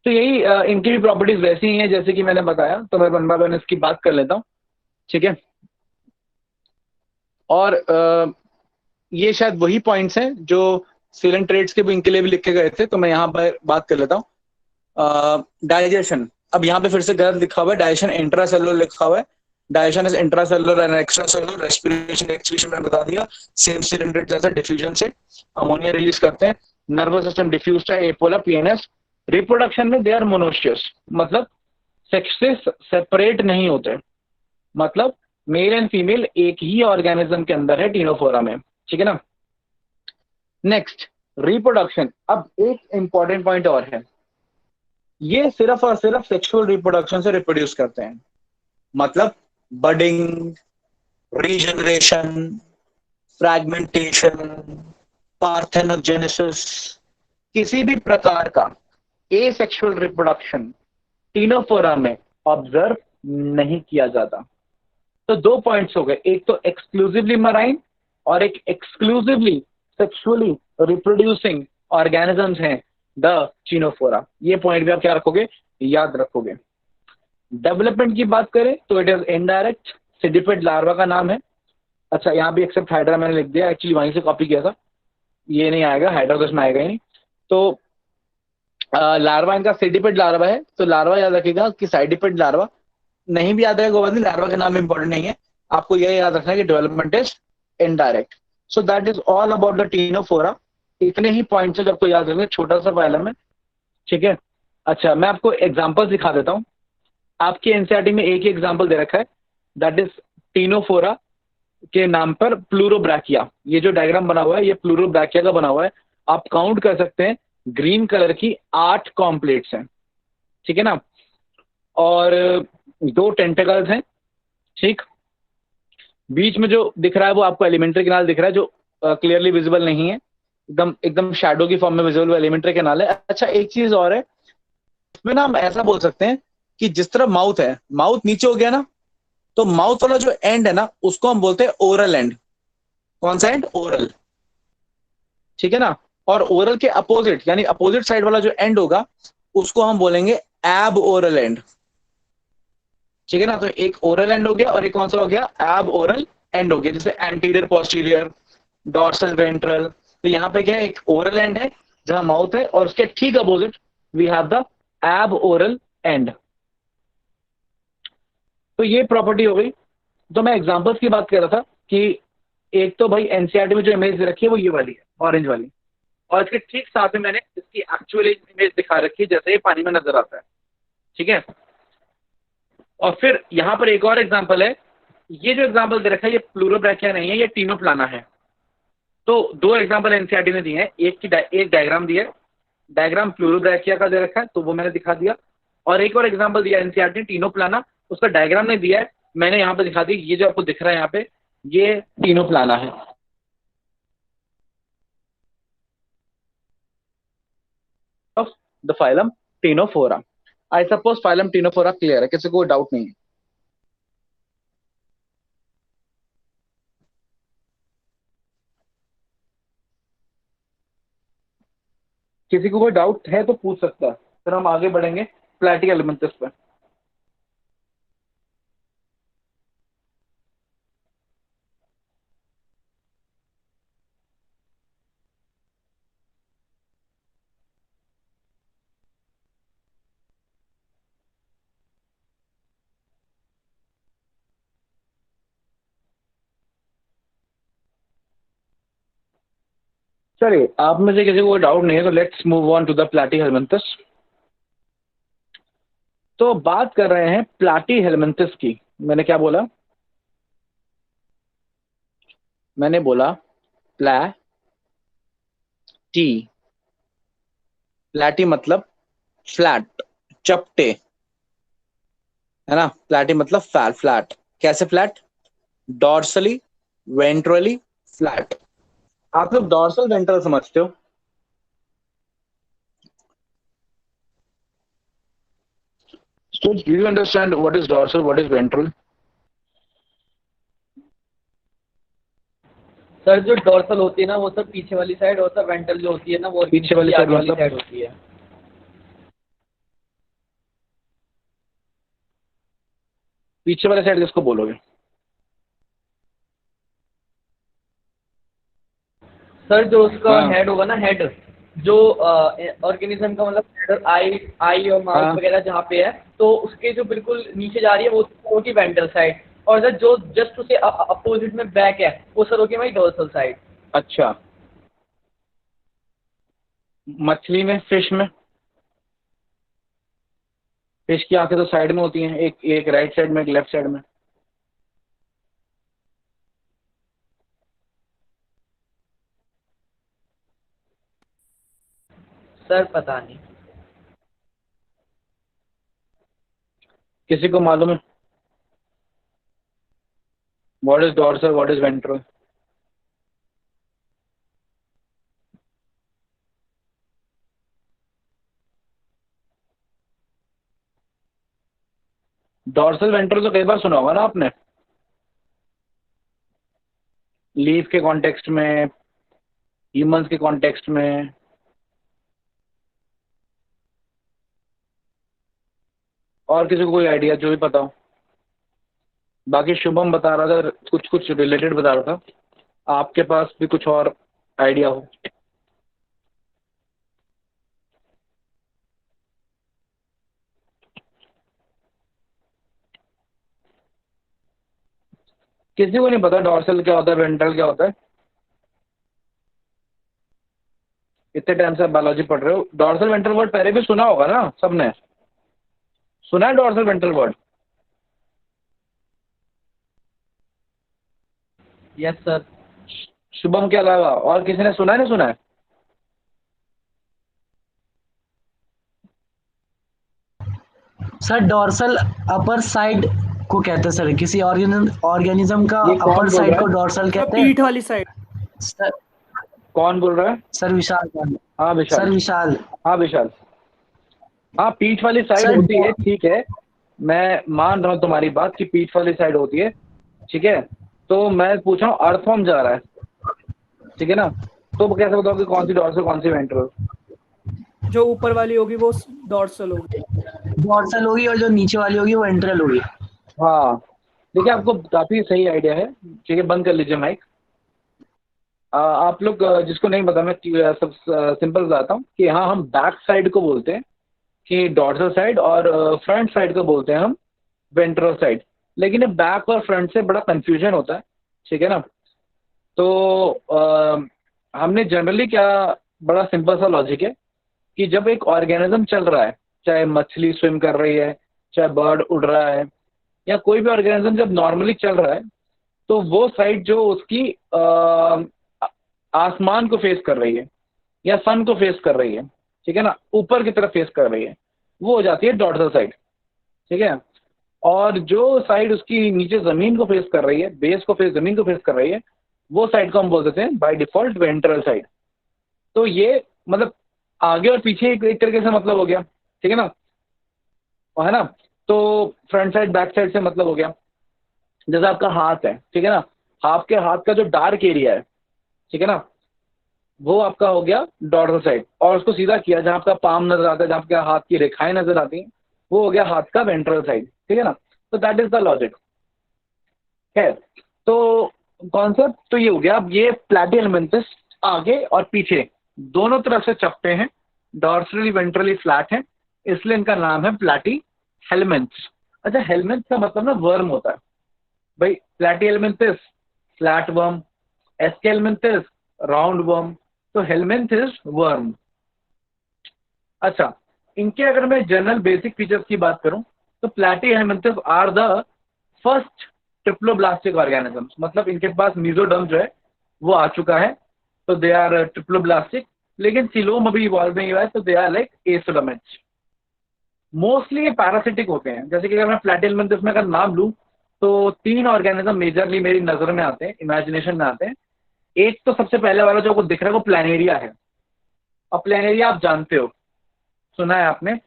तो यही इनकी भी प्रॉपर्टीज वैसी ही हैं जैसे कि मैंने बताया। तो मैं वन बाय वन इसकी बात कर लेता हूँ, ठीक है? और ये शायद वही पॉइंट्स हैं जो सीलेंट ट्रेड्स के भी इनके लिए भी लिखे गए थे, तो मैं यहाँ पर बात कर लेता हूँ। डाइजेशन, अब यहाँ पे फिर से गलत लिखा हुआ है, डाइजेशन इंट्रासेलुलर लिखा हुआ है। Digestion is intracellular and extracellular. Respiration excretion मैंने बता दिया, सेम सीलेंट ट्रेड जैसा डिफ्यूजन से अमोनिया रिलीज करते हैं। नर्वस सिस्टम डिफ्यूज है, एपोला, पीएनएस। रिप्रोडक्शन में दे आर मोनोशियस, मतलब सेक्स से सेपरेट नहीं होते, मतलब मेल एंड फीमेल एक ही ऑर्गेनिज्म के अंदर है टीनोफोरा में, ठीक है ना? Next, reproduction. अब एक इंपॉर्टेंट पॉइंट और है, ये सिर्फ और सिर्फ सेक्सुअल रिप्रोडक्शन से रिप्रोड्यूस करते हैं, मतलब बडिंग, रीजनरेशन, फ्रैगमेंटेशन, पार्थेनोजेनेसिस, किसी भी प्रकार का एसेक्सुअल रिप्रोडक्शन टीनोफोरा में ऑब्जर्व नहीं किया जाता। तो 2 पॉइंट्स हो गए, एक तो एक्सक्लूसिवली मराइन और एक एक्सक्लूसिवली सेक्सुअली रिप्रोड्यूसिंग ऑर्गेनिजम्स हैं द टीनोफोरा। ये पॉइंट भी आप क्या रखोगे? याद रखोगे। डेवलपमेंट की बात करें तो इट इज इनडायरेक्ट, सिडिपेड लार्वा का नाम है। अच्छा, यहाँ भी एक्सेप्ट हाइड्रा मैंने लिख दिया, एक्चुअली वहीं से कॉपी किया था, ये नहीं आएगा, हाइड्रा तो इसमें आएगा ही नहीं। तो लार्वा इनका सिडिपेड लार्वा है। तो लार्वा याद रखिएगा कि साइडिपेड लार्वा नहीं भी याद रहेगा गोवर्धन, लार्वा का नाम इंपॉर्टेंट नहीं है, आपको यह याद रखना है कि development is indirect. So that is all about the Ctenophora. इतने ही पॉइंट्स है जो आपको याद रखना, छोटा सा फाइलम है, ठीक है। अच्छा, मैं आपको एग्जांपल दिखा देता हूँ। आपके एनसीईआरटी में एक ही एग्जांपल दे रखा है, दैट इज टीनोफोरा के नाम पर प्लूरोब्रैकिया। ये जो डायग्राम बना हुआ है ये प्लूरोब्रैकिया का बना हुआ है। आप काउंट कर सकते हैं, ग्रीन कलर की 8 कॉम्प्लेट्स हैं, ठीक है ना, और 2 टेंटेकल्स हैं, ठीक। बीच में जो दिख रहा है वो आपको एलिमेंट्री कैनाल दिख रहा है, जो क्लियरली विजिबल नहीं है, एकदम एकदम शैडो की फॉर्म में विजिबल एलिमेंट्री कैनाल है। अच्छा, एक चीज और है इसमें ना, हम ऐसा बोल सकते हैं कि जिस तरह माउथ है, माउथ नीचे हो गया ना, तो माउथ वाला जो एंड है ना उसको हम बोलते हैं ओरल एंड। कौन सा एंड? ओरल, ठीक है ना। और ओरल के अपोजिट यानी अपोजिट साइड वाला जो एंड होगा उसको हम बोलेंगे एब ओरल एंड, ठीक है ना। तो एक ओरल एंड हो गया और एक कौन सा हो गया? एब ओरल एंड हो गया, जैसे एंटीरियर पोस्टीरियर, डॉर्सल वेंट्रल। तो यहाँ पे क्या है, एक ओरल एंड है जहां माउथ है, और उसके ठीक opposite we have the above oral and. तो ये प्रॉपर्टी हो गई। तो मैं एग्जांपल्स की बात कर रहा था कि एक तो भाई एनसीईआरटी में जो इमेज दे रखी है वो ये वाली है, ऑरेंज वाली, और इसके ठीक साथ में मैंने इसकी एक्चुअल इमेज दिखा रखी है जैसे ये पानी में नजर आता है, ठीक है। और फिर यहाँ पर एक और एग्जांपल है, ये जो एग्जांपल दे रखा है ये प्लूरोब्रैकिया नहीं है, ये टीनोप्लाना है। तो 2 एग्जांपल एनसीईआरटी ने दिए हैं, एक डायग्राम दिया है, डायग्राम प्लूरोब्रैकिया का दे रखा है तो वो मैंने दिखा दिया, और एक और एग्जांपल दिया एनसीईआरटी ने टीनोप्लाना, उसका डायग्राम नहीं दिया है, मैंने यहाँ पे दिखा दी। ये जो आपको दिख रहा है यहाँ पे ये टीनोप्लाना है। The phylum Ctenophora. I suppose phylum Ctenophora clear है, किसी को डाउट नहीं है? किसी को कोई डाउट है तो पूछ सकता है, फिर हम आगे बढ़ेंगे प्लैटी एलिमेंटस पे। चलिए, आप में से किसी को कोई डाउट नहीं है तो let's move on to the platyhelminthes. तो बात कर रहे हैं प्लैटी हेलमिंथस की। मैंने क्या बोला? मैंने बोला प्लैटी। प्लैटी मतलब फ्लैट, चपटे, है ना। प्लैटी मतलब फ्लैट। फ्लैट कैसे फ्लैट? Dorsally, ventrally flat. आप लोग डॉर्सल वेंट्रल समझते हो? So do you understand what is dorsal, what is ventral? Sir जो डॉर्सल होती है ना वो सब पीछे वाली साइड, और सर वेंट्रल जो होती है ना वो पीछे वाली साइड आगे वाली मतलब? साइड होती है। पीछे वाले साइड किसको बोलोगे? सर जो उसका हाँ। हेड होगा ना, हेड जो ऑर्गेनिज्म का मतलब हेड, आई आई और माउथ हाँ। वगैरह जहाँ पे है, तो उसके जो बिल्कुल नीचे जा रही है वो होगी वेंट्रल साइड, और सर जो जस्ट उसे अपोजिट में बैक है वो सर होगी हमारी डोर्सल साइड। अच्छा, मछली में, फिश में? फिश की आंखें तो साइड में होती हैं, एक एक राइट साइड में, एक लेफ्ट साइड में। सर पता नहीं। किसी को मालूम है what is dorsal, what is ventral? Dorsal ventral तो कई बार सुना होगा ना आपने, लीफ के कॉन्टेक्स्ट में, ह्यूमंस के कॉन्टेक्स्ट में। और किसी को कोई आइडिया जो भी पता हो? बाकी शुभम बता रहा था कुछ कुछ रिलेटेड बता रहा था, आपके पास भी कुछ और आइडिया हो? किसी को नहीं पता डॉर्सल क्या होता है, वेंट्रल क्या होता है? कितने टाइम से आप बायोलॉजी पढ़ रहे हो? डॉर्सल वेंट्रल वर्ड पहले भी सुना होगा ना सबने? सुना है dorsal ventral word? Yes sir. Shubham के अलावा और किसी ने सुना है, नहीं सुना है? सर डॉर्सल अपर साइड को कहते हैं सर, किसी ऑर्गेनिज्म का ये कौन अपर बोल साइड रहा को है? डॉर्सल कहते हैं पीठ वाली साइड। सर। कौन बोल रहा है? सर विशाल सर। हाँ विशाल। सर विशाल। हाँ विशाल। हाँ पीठ वाली साइड सर होती है, ठीक है, मैं मान रहा हूँ तुम्हारी बात कि पीठ वाली साइड होती है, ठीक है। तो मैं पूछ रहा हूँ अर्थवर्म जा रहा है, ठीक है ना, तो कैसे बताओगे कौन सी डॉर्सल कौन सी वेंट्रल? जो ऊपर वाली होगी वो डॉर्सल होगी। डॉर्सल होगी और जो नीचे वाली होगी वो वेंट्रल होगी। हाँ देखिए आपको काफी सही आइडिया है, ठीक है, बंद कर लीजिए माइक। आप लोग जिसको नहीं पता मैं सब सिंपल बताता हूँ कि हाँ हम बैक साइड को बोलते हैं कि डॉर्सल साइड, और फ्रंट साइड को बोलते हैं हम वेंट्रल साइड। लेकिन ये बैक और फ्रंट से बड़ा कंफ्यूजन होता है, ठीक है ना। तो हमने जनरली क्या, बड़ा सिंपल सा लॉजिक है कि जब एक ऑर्गेनिज्म चल रहा है, चाहे मछली स्विम कर रही है, चाहे बर्ड उड़ रहा है, या कोई भी ऑर्गेनिज्म जब नॉर्मली चल रहा है, तो वो साइड जो उसकी आसमान को फेस कर रही है या सन को फेस कर रही है, ठीक है ना, ऊपर की तरफ फेस कर रही है, वो हो जाती है डॉर्सल साइड, ठीक है। और जो साइड उसकी नीचे जमीन को फेस कर रही है, बेस को फेस, जमीन को फेस कर रही है, वो साइड को हम बोल देते हैं बाय डिफॉल्ट वेंट्रल साइड। तो ये मतलब आगे और पीछे एक तरीके से मतलब हो गया, ठीक है ना, है ना। तो फ्रंट साइड बैक साइड से मतलब हो गया। जैसे आपका हाथ है, ठीक है ना, आपके हाथ का जो डार्क एरिया है, ठीक है ना, वो आपका हो गया डॉर्सल साइड, और उसको सीधा किया जहाँ आपका पाम नजर आता है, जहाँ आपके हाथ की रेखाएं नजर आती हैं, वो हो गया हाथ का वेंट्रल साइड, ठीक है ना। तो दैट इज द लॉजिक है। तो कॉन्सेप्ट तो ये हो गया। अब ये प्लैटिहेलमिन्थस आगे और पीछे दोनों तरफ से चपटे हैं, डॉर्सली वेंट्रली फ्लैट है, इसलिए इनका नाम है प्लैटिहेलमिन्थस। अच्छा, हेलमिन्थ का मतलब ना वर्म होता है भाई। प्लैटिहेलमिन्थस फ्लैट वर्म, एस्केलमिन्थस राउंड वर्म, तो हेलमिन्थस वर्म। अच्छा, इनके अगर मैं जनरल बेसिक फीचर्स की बात करूं तो platyhelminthes are the first triploblastic organisms, मतलब इनके पास मीजोडर्म जो है वो आ चुका है, तो दे आर ट्रिप्लोब्लास्टिक। लेकिन सिलोम अभी इवॉल्व नहीं हुआ है, तो दे आर लाइक एफिलामेंट्स। मोस्टली ये पैरासिटिक होते हैं। जैसे कि अगर मैं प्लैटिहेलमिन्थस में अगर नाम लूं तो 3 ऑर्गेनिज्म मेजरली मेरी नजर में आते हैं, इमेजिनेशन में आते हैं। एक तो सबसे पहले वाला जो आपको दिख रहा है वो प्लैनेरिया है, और प्लैनेरिया आप जानते हो, सुना है आपने,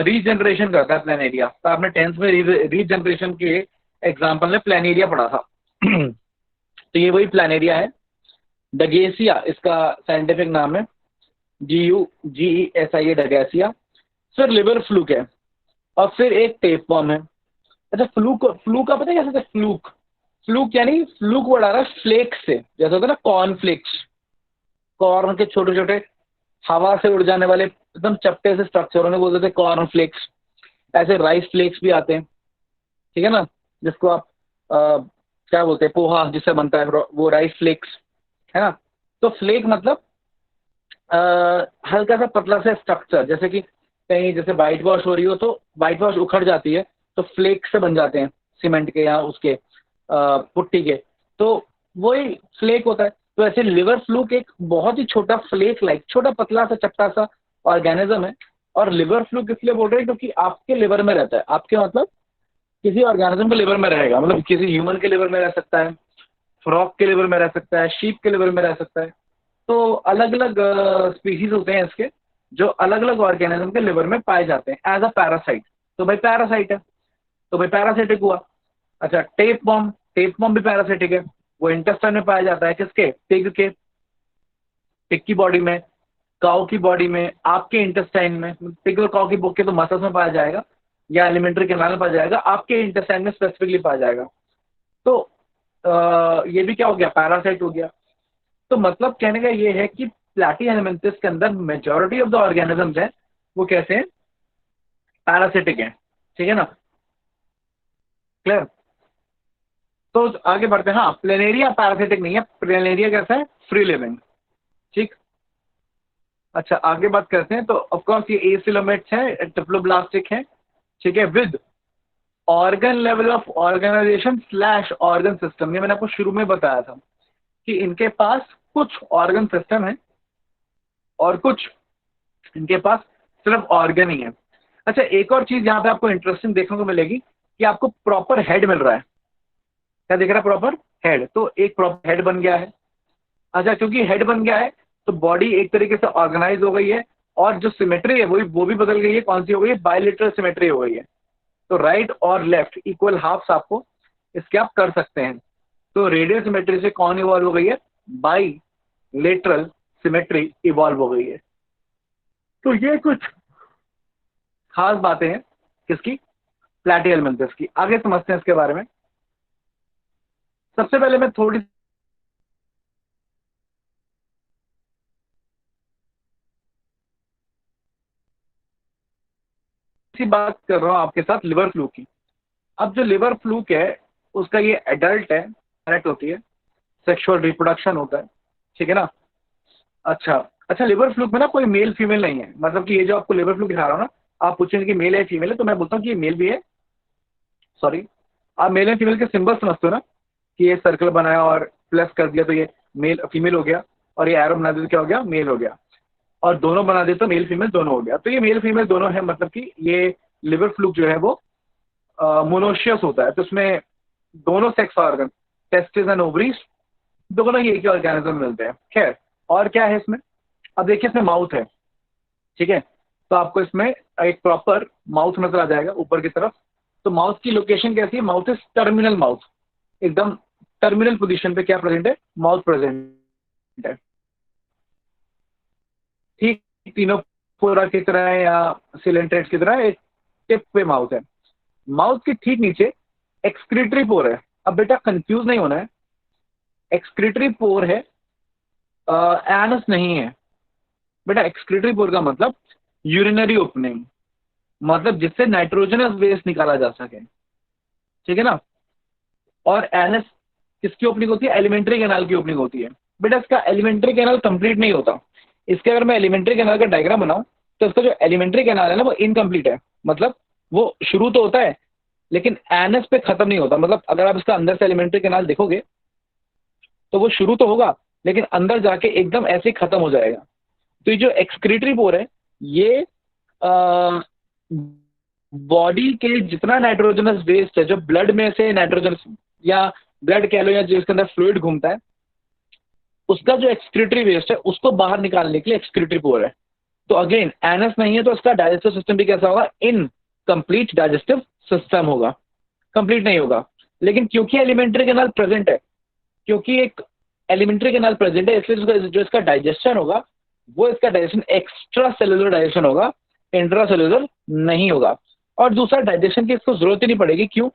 रीजनरेशन करता है प्लैनेरिया, तो आपने 10th में रीजनरेशन के एग्जाम्पल में प्लैनेरिया पढ़ा था। तो ये वही प्लैनेरिया है। डगेसिया इसका साइंटिफिक नाम है, GUGESIA डगेसिया। फिर लिवर फ्लूक है, और फिर एक टेपवर्म है। अच्छा, फ्लूक का पता है कैसे? फ्लूक, फ्लूक यानी फ्लूक वर्ड आ रहा है फ्लेक्स से, जैसे होता है ना कॉर्न फ्लेक्स, कॉर्न के छोटे छोटे हवा से उड़ जाने वाले एकदम चपटे से स्ट्रक्चर, उन्हें बोलते थे कॉर्न फ्लेक्स। ऐसे राइस फ्लेक्स भी आते हैं, ठीक है ना, जिसको आप क्या बोलते हैं, पोहा जिससे बनता है वो राइस फ्लेक्स, है ना। तो फ्लेक मतलब हल्का सा पतला सा स्ट्रक्चर, जैसे कि कहीं जैसे वाइट वॉश हो रही हो तो वाइट वॉश उखड़ जाती है तो फ्लेक से बन जाते हैं सीमेंट के या उसके पुट्टी के, तो वही फ्लेक होता है। तो ऐसे लिवर फ्लूक एक बहुत ही छोटा फ्लेक लाइक छोटा पतला सा चपटा सा ऑर्गेनिज्म है। और लिवर फ्लूक इसलिए बोल रहे हैं क्योंकि आपके लिवर में रहता है। आपके मतलब किसी ऑर्गेनिज्म के लिवर में रहेगा, मतलब किसी ह्यूमन के लिवर में रह सकता है, फ्रॉग के लिवर में रह सकता है, शीप के लिवर में रह सकता है। तो अलग अलग स्पीशीज होते हैं इसके, जो अलग अलग ऑर्गेनिज्म के लिवर में पाए जाते हैं एज अ पैरासाइट। तो भाई पैरासाइट है, तो भाई पैरासिटिक हुआ। अच्छा, टेपवर्म भी पैरासिटिक है, वो इंटेस्टाइन में पाया जाता है, किसके? पिग के, पिग की बॉडी में, काऊ की बॉडी में, आपके इंटेस्टाइन में। पिग और काऊ की बुक के तो मसल्स में पाया जाएगा या एलिमेंट्री कैनाल में पाया जाएगा, आपके इंटेस्टाइन में स्पेसिफिकली पाया जाएगा। तो ये भी क्या हो गया? पैरासाइट हो गया। तो मतलब कहने का ये है कि प्लैटिहेलमिन्थस के अंदर मेजॉरिटी ऑफ द ऑर्गेनिजम्स हैं वो कैसे हैं? पैरासिटिक हैं, ठीक है ना, क्लियर। तो आगे बढ़ते हैं। हाँ, प्लेनेरिया पैरासिटिक नहीं है, प्लेनेरिया कैसा है? फ्री लिविंग, ठीक। अच्छा आगे बात करते हैं। तो ऑफकोर्स ये एसिलोमेट्स हैं, ट्रिप्लोब्लास्टिक हैं, ठीक है, with organ level of organisation slash organ system. ये मैंने आपको शुरू में बताया था कि इनके पास कुछ ऑर्गन सिस्टम है और कुछ इनके पास सिर्फ ऑर्गन ही है। अच्छा एक और चीज यहाँ पे आपको इंटरेस्टिंग देखने को मिलेगी कि आपको प्रॉपर हेड मिल रहा है। क्या दिख रहा है? Proper head. तो एक प्रॉपर हेड बन गया है। अच्छा क्योंकि हेड बन गया है तो बॉडी एक तरीके से ऑर्गेनाइज हो गई है और जो सिमेट्री है वो भी बदल गई है। कौन सी हो गई है? बायलेटरल सिमेट्री हो गई है। तो राइट और लेफ्ट इक्वल हाफ्स आपको इसके आप कर सकते हैं। तो रेडियल सिमेट्री से कौन इवॉल्व हो गई है? बाइलेटरल सिमेट्री इवॉल्व हो गई है। तो ये कुछ खास बातें हैं किसकी? प्लैटिहेलमिन्थस मेंथिस की। आगे समझते हैं इसके बारे में। सबसे पहले मैं थोड़ी सी बात कर रहा हूं आपके साथ लिवर फ्लू की। अब जो लिवर फ्लूक है उसका ये एडल्ट है, करेक्ट होती है, सेक्सुअल रिप्रोडक्शन होता है, ठीक है ना। अच्छा अच्छा लिवर फ्लूक में ना कोई मेल फीमेल नहीं है। मतलब कि ये जो आपको लिवर फ्लूक दिखा रहा हूँ ना, आप पूछेंगे कि मेल है फीमेल है, तो मैं बोलता हूँ कि ये मेल भी है। सॉरी, आप मेल एंड फीमेल के सिंबल समझते हो ना कि ये सर्कल बनाया और प्लस कर दिया तो ये मेल फीमेल हो गया, और ये एरो बना दिया तो क्या हो गया? मेल हो गया, और दोनों बना दिया तो मेल फीमेल दोनों हो गया। तो ये मेल फीमेल दोनों है। मतलब कि ये लिवर फ्लूक जो है वो मोनोशियस होता है। तो उसमें दोनों sex organ, testis and ovaries, दोनों ही एक ही ऑर्गेनिज्म मिलते हैं। खैर और क्या है इसमें? अब देखिए इसमें माउथ है, ठीक है। तो आपको इसमें एक प्रॉपर माउथ नजर आ जाएगा ऊपर की तरफ। तो माउथ की लोकेशन कैसी है? माउथ इज टर्मिनल माउथ, एकदम टर्मिनल पोजीशन पे क्या प्रेजेंट है? माउथ प्रेजेंट है। ठीक तीनों फोरा की तरह है या सिलेंट्रेट की तरह एक टिप पे माउथ है। माउथ के ठीक नीचे एक्सक्रीटरी पोर है। अब बेटा कंफ्यूज नहीं होना है, एक्सक्रीटरी पोर है, एनस नहीं है बेटा। एक्सक्रीटरी पोर का मतलब यूरिनरी ओपनिंग, मतलब जिससे नाइट्रोजनस वेस्ट निकाला जा सके, ठीक है ना। और एनस किसकी ओपनिंग होती है? एलिमेंट्री कैनाल की ओपनिंग होती है बेटा। इसका एलिमेंट्री कैनाल कंप्लीट नहीं होता। इसके अगर मैं एलिमेंट्री कैनाल का डायग्राम बनाऊं तो इसका जो एलिमेंट्री कैनाल है ना वो इनकम्प्लीट है। मतलब वो शुरू तो होता है लेकिन एनस पे खत्म नहीं होता। मतलब अगर आप इसका अंदर से एलिमेंट्री कैनाल देखोगे तो वो शुरू तो होगा लेकिन अंदर जाके एकदम ऐसे ही खत्म हो जाएगा। तो ये जो एक्सक्रीटरी पोर है ये बॉडी के जितना नाइट्रोजनस वेस्ट है, जो ब्लड में से नाइट्रोजनस या ब्लड कह लो या जिसके अंदर फ्लूइड घूमता है, उसका जो एक्सक्रीटरी वेस्ट है उसको बाहर निकालने के लिए एक्सक्रीटरी पोर है। तो अगेन एनस नहीं है तो इसका डाइजेस्टिव सिस्टम भी कैसा होगा? इनकम्प्लीट डाइजेस्टिव सिस्टम होगा, कंप्लीट नहीं होगा। लेकिन क्योंकि एलिमेंट्री कैनाल प्रेजेंट है, क्योंकि एक एलिमेंट्री कैनाल प्रेजेंट है, इसलिए जो इसका डाइजेशन होगा वो इसका डाइजेशन एक्स्ट्रा सेलुलर डाइजेशन होगा, इंट्रा सेलुलर नहीं होगा। और दूसरा डाइजेशन की इसको जरूरत ही नहीं पड़ेगी। क्यों?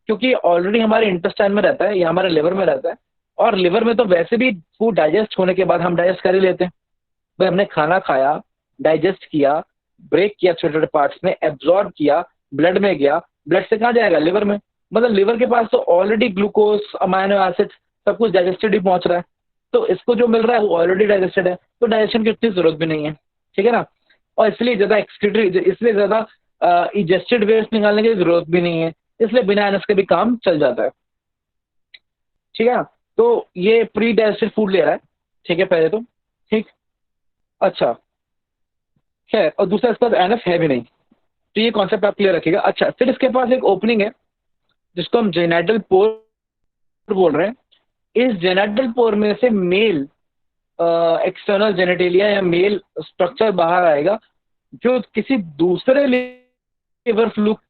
क्योंकि ऑलरेडी हमारे इंटेस्टाइन में रहता है या हमारे लिवर में रहता है, और लिवर में तो वैसे भी फूड डाइजेस्ट होने के बाद हम डाइजेस्ट कर ही लेते हैं। भाई हमने खाना खाया, डाइजेस्ट किया, ब्रेक किया छोटे छोटे पार्ट्स में, एब्जॉर्ब किया, ब्लड में गया, ब्लड से कहाँ जाएगा? लिवर में। मतलब लिवर के पास तो ऑलरेडी ग्लूकोज, अमाइनो एसिड सब कुछ डाइजेस्टेड ही पहुंच रहा है। तो इसको जो मिल रहा है वो ऑलरेडी डाइजेस्टेड है, तो डाइजेशन की उतनी जरूरत भी नहीं है, ठीक है ना। और इसलिए ज्यादा एक्सक्रीटरी, इसलिए ज्यादा इजेस्टेड वेस्ट निकालने की जरूरत भी नहीं है, इसलिए बिना एनएस के भी काम चल जाता है, ठीक है ना। तो ये प्री डाइजेस्टेड फूड ले रहा है, ठीक है पहले तो, ठीक। अच्छा खैर, और दूसरा इसके पास एनएफ है भी नहीं, तो ये कॉन्सेप्ट आप क्लियर रखिएगा। अच्छा फिर इसके पास एक ओपनिंग है जिसको हम जेनाइटल पोर बोल रहे हैं। इस जेनाइटल पोर में से मेल एक्सटर्नल जेनेटेलिया या मेल स्ट्रक्चर बाहर आएगा जो किसी दूसरे लिवर फ्लूक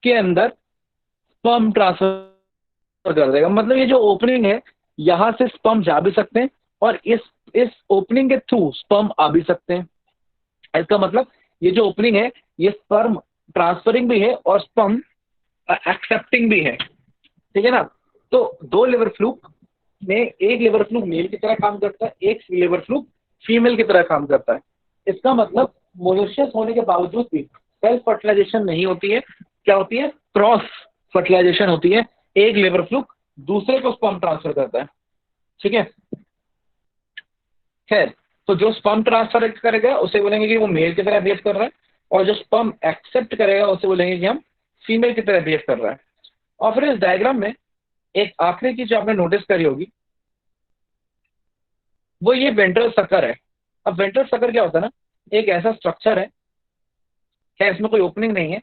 के अंदर स्पर्म ट्रांसफर कर देगा। मतलब ये जो ओपनिंग है यहाँ से स्पर्म जा भी सकते हैं और इस ओपनिंग के थ्रू स्पर्म आ भी सकते हैं। इसका मतलब ये जो ओपनिंग है ये स्पर्म ट्रांसफरिंग भी है और स्पर्म एक्सेप्टिंग भी है, ठीक है ना। तो दो लिवर फ्लूक में एक लिवर फ्लूक मेल की तरह काम करता है, एक लिवर फ्लूक फीमेल की तरह काम करता है। इसका मतलब मोनोशियस होने के बावजूद भी सेल्फ फर्टिलाइजेशन नहीं होती है। क्या होती है? क्रॉस फर्टिलाइजेशन होती है। एक लिवर फ्लूक दूसरे को स्पर्म ट्रांसफर करता है, ठीक है। खैर तो जो स्पर्म ट्रांसफर करेगा उसे बोलेंगे कि वो मेल की तरह बिहेव कर रहा है, और जो स्पर्म एक्सेप्ट करेगा उसे बोलेंगे कि हम फीमेल की तरह बिहेव कर रहा है। और फिर इस डायग्राम में एक आखिरी चीज जो आपने नोटिस करी होगी वो ये वेंट्रल सकर है। अब वेंट्रल सकर क्या होता है ना, एक ऐसा स्ट्रक्चर है, इसमें कोई ओपनिंग नहीं है,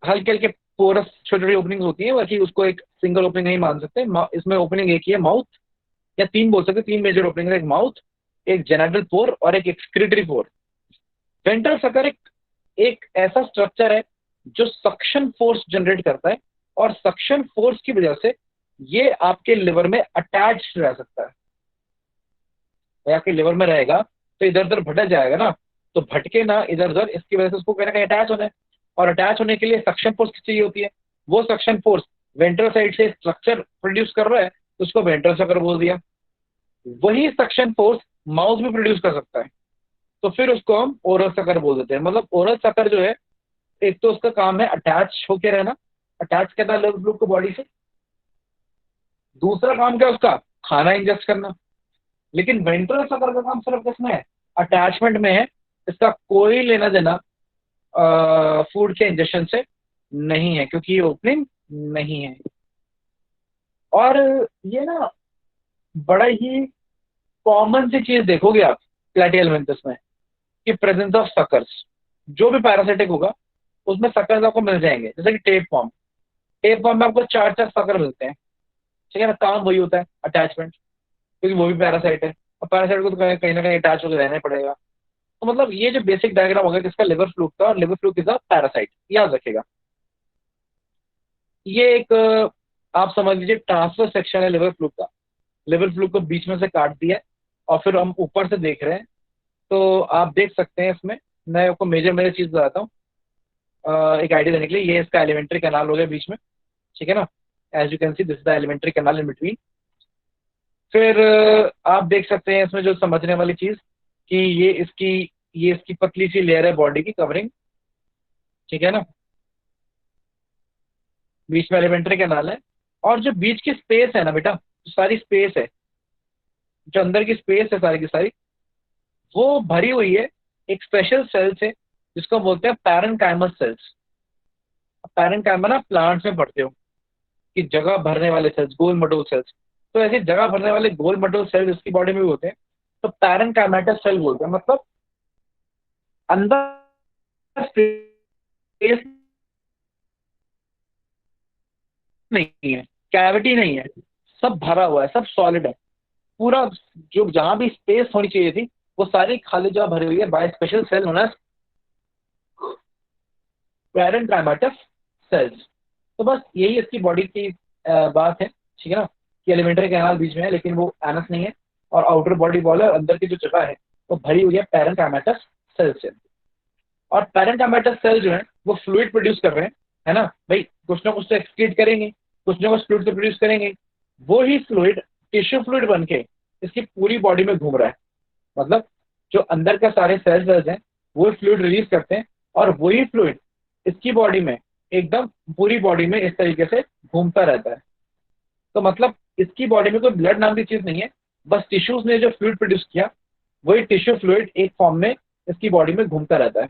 हल्के हल्के पोरस छोटी छोटी ओपनिंग होती है, बाकी उसको एक सिंगल ओपनिंग नहीं मान सकते। इसमें ओपनिंग एक ही है, माउथ, या तीन बोल सकते, तीन मेजर ओपनिंग है, एक माउथ, एक जेनिटल पोर और एक एक्सक्रीटरी पोर। वेंट्रल सकर एक ऐसा स्ट्रक्चर है जो सक्शन फोर्स जनरेट करता है, और सक्शन फोर्स की वजह से ये आपके लिवर में अटैच रह सकता है। आपके लिवर में रहेगा तो इधर उधर भटक जाएगा ना, तो भटके ना इधर उधर, इसकी वजह से उसको कहीं ना कहीं अटैच होना है, और अटैच होने के लिए सक्शन फोर्स चाहिए होती है। वो सक्शन फोर्स वेंट्रल साइड से स्ट्रक्चर प्रोड्यूस कर रहा है, तो उसको वेंट्रल सकर बोल दिया। वही सक्शन फोर्स माउथ भी प्रोड्यूस कर सकता है, तो फिर उसको हम ओरल सकर बोल देते हैं। मतलब ओरल सकर जो है, एक तो उसका काम है अटैच होके रहना, अटैच करना लिवर फ्लूइड को बॉडी से। दूसरा काम क्या उसका, खाना इंजेस्ट करना। लेकिन वेंट्रल सकर का काम सिर्फ किसमें है, अटैचमेंट में है। इसका कोई लेना देना फूड के इंजेक्शन से नहीं है, क्योंकि ये ओपनिंग नहीं है। और ये ना बड़ा ही कॉमन सी चीज देखोगे आप प्लेटिहेल्मिन्थस में, कि प्रेजेंस ऑफ सकर्स। जो भी पैरासिटिक होगा उसमें सकर्स आपको मिल जाएंगे, जैसे कि टेप फॉर्म। टेप फॉर्म में आपको चार चार सकर मिलते हैं, ठीक है ना। काम वही होता है, अटैचमेंट, क्योंकि वो भी पैरासाइट है, और पैरासाइट को तो कहीं ना कहीं अटैच होकर रहना ही पड़ेगा। तो मतलब ये जो बेसिक डायग्राम होगा किसका, लिवर फ्लूक का, और liver fluke is a parasite, याद रखिएगा। ये एक आप समझ लीजिए ट्रांसफर सेक्शन है लिवर फ्लूक का। लिवर फ्लूक को बीच में से काट दिया है, और फिर हम ऊपर से देख रहे हैं, तो आप देख सकते हैं इसमें। मैं आपको मेजर मेजर चीज बताता हूँ एक आइडिया देने के लिए। ये इसका एलिमेंट्री कैनाल हो गया बीच में, ठीक है ना। As you can see this is the alimentary canal in between. फिर आप देख सकते हैं इसमें जो समझने वाली चीज, कि ये इसकी पतली सी लेयर है बॉडी की कवरिंग, ठीक है ना। बीच में एलिमेंट्री कैनाल है, और जो बीच की स्पेस है ना बेटा, जो सारी स्पेस है, जो अंदर की स्पेस है सारी की सारी, वो भरी हुई है एक स्पेशल सेल से, जिसको बोलते हैं पैरेन्काइमस सेल्स। पैरेन्काइमा ना प्लांट्स में पढ़ते हो कि जगह भरने वाले सेल्स, गोल मटोल सेल्स। तो ऐसे जगह भरने वाले गोल मटोल सेल्स इसकी बॉडी में भी होते हैं, तो पैरेन्काइमेटस सेल बोलते हैं। मतलब अंदर स्पेस नहीं है, कैविटी नहीं है, सब भरा हुआ है, सब सॉलिड है पूरा। जो जहां भी स्पेस होनी चाहिए थी वो सारी खाली जगह भरी हुई है by special cell known as parenchymatous cells. तो बस यही इसकी बॉडी की बात है, ठीक है ना, कि एलिमेंट्री कैनाल बीच में है, लेकिन वो एनस नहीं है, और आउटर बॉडी वॉल है, अंदर की जो जगह है वो भरी हुई है पैरेन्काइमेटस सेल से। और पैरेन्काइमेटस सेल जो है वो फ्लूइड प्रोड्यूस कर रहे हैं, है ना भाई। कुछ ना कुछ तो एक्सक्रीट करेंगे, कुछ ना कुछ फ्लूइड तो प्रोड्यूस करेंगे। वो ही फ्लूइड टिश्यू फ्लूइड बन के इसकी पूरी बॉडी में घूम रहा है। मतलब जो अंदर का सारे सेल्स हैं वो फ्लूइड रिलीज करते हैं, और वही फ्लूइड इसकी बॉडी में एकदम पूरी बॉडी में इस तरीके से घूमता रहता है। तो मतलब इसकी बॉडी में कोई ब्लड नाम की चीज नहीं है, बस टिश्यूज ने जो फ्लूइड प्रोड्यूस किया वही टिश्यू फ्लूइड एक फॉर्म में इसकी बॉडी में घूमता रहता है।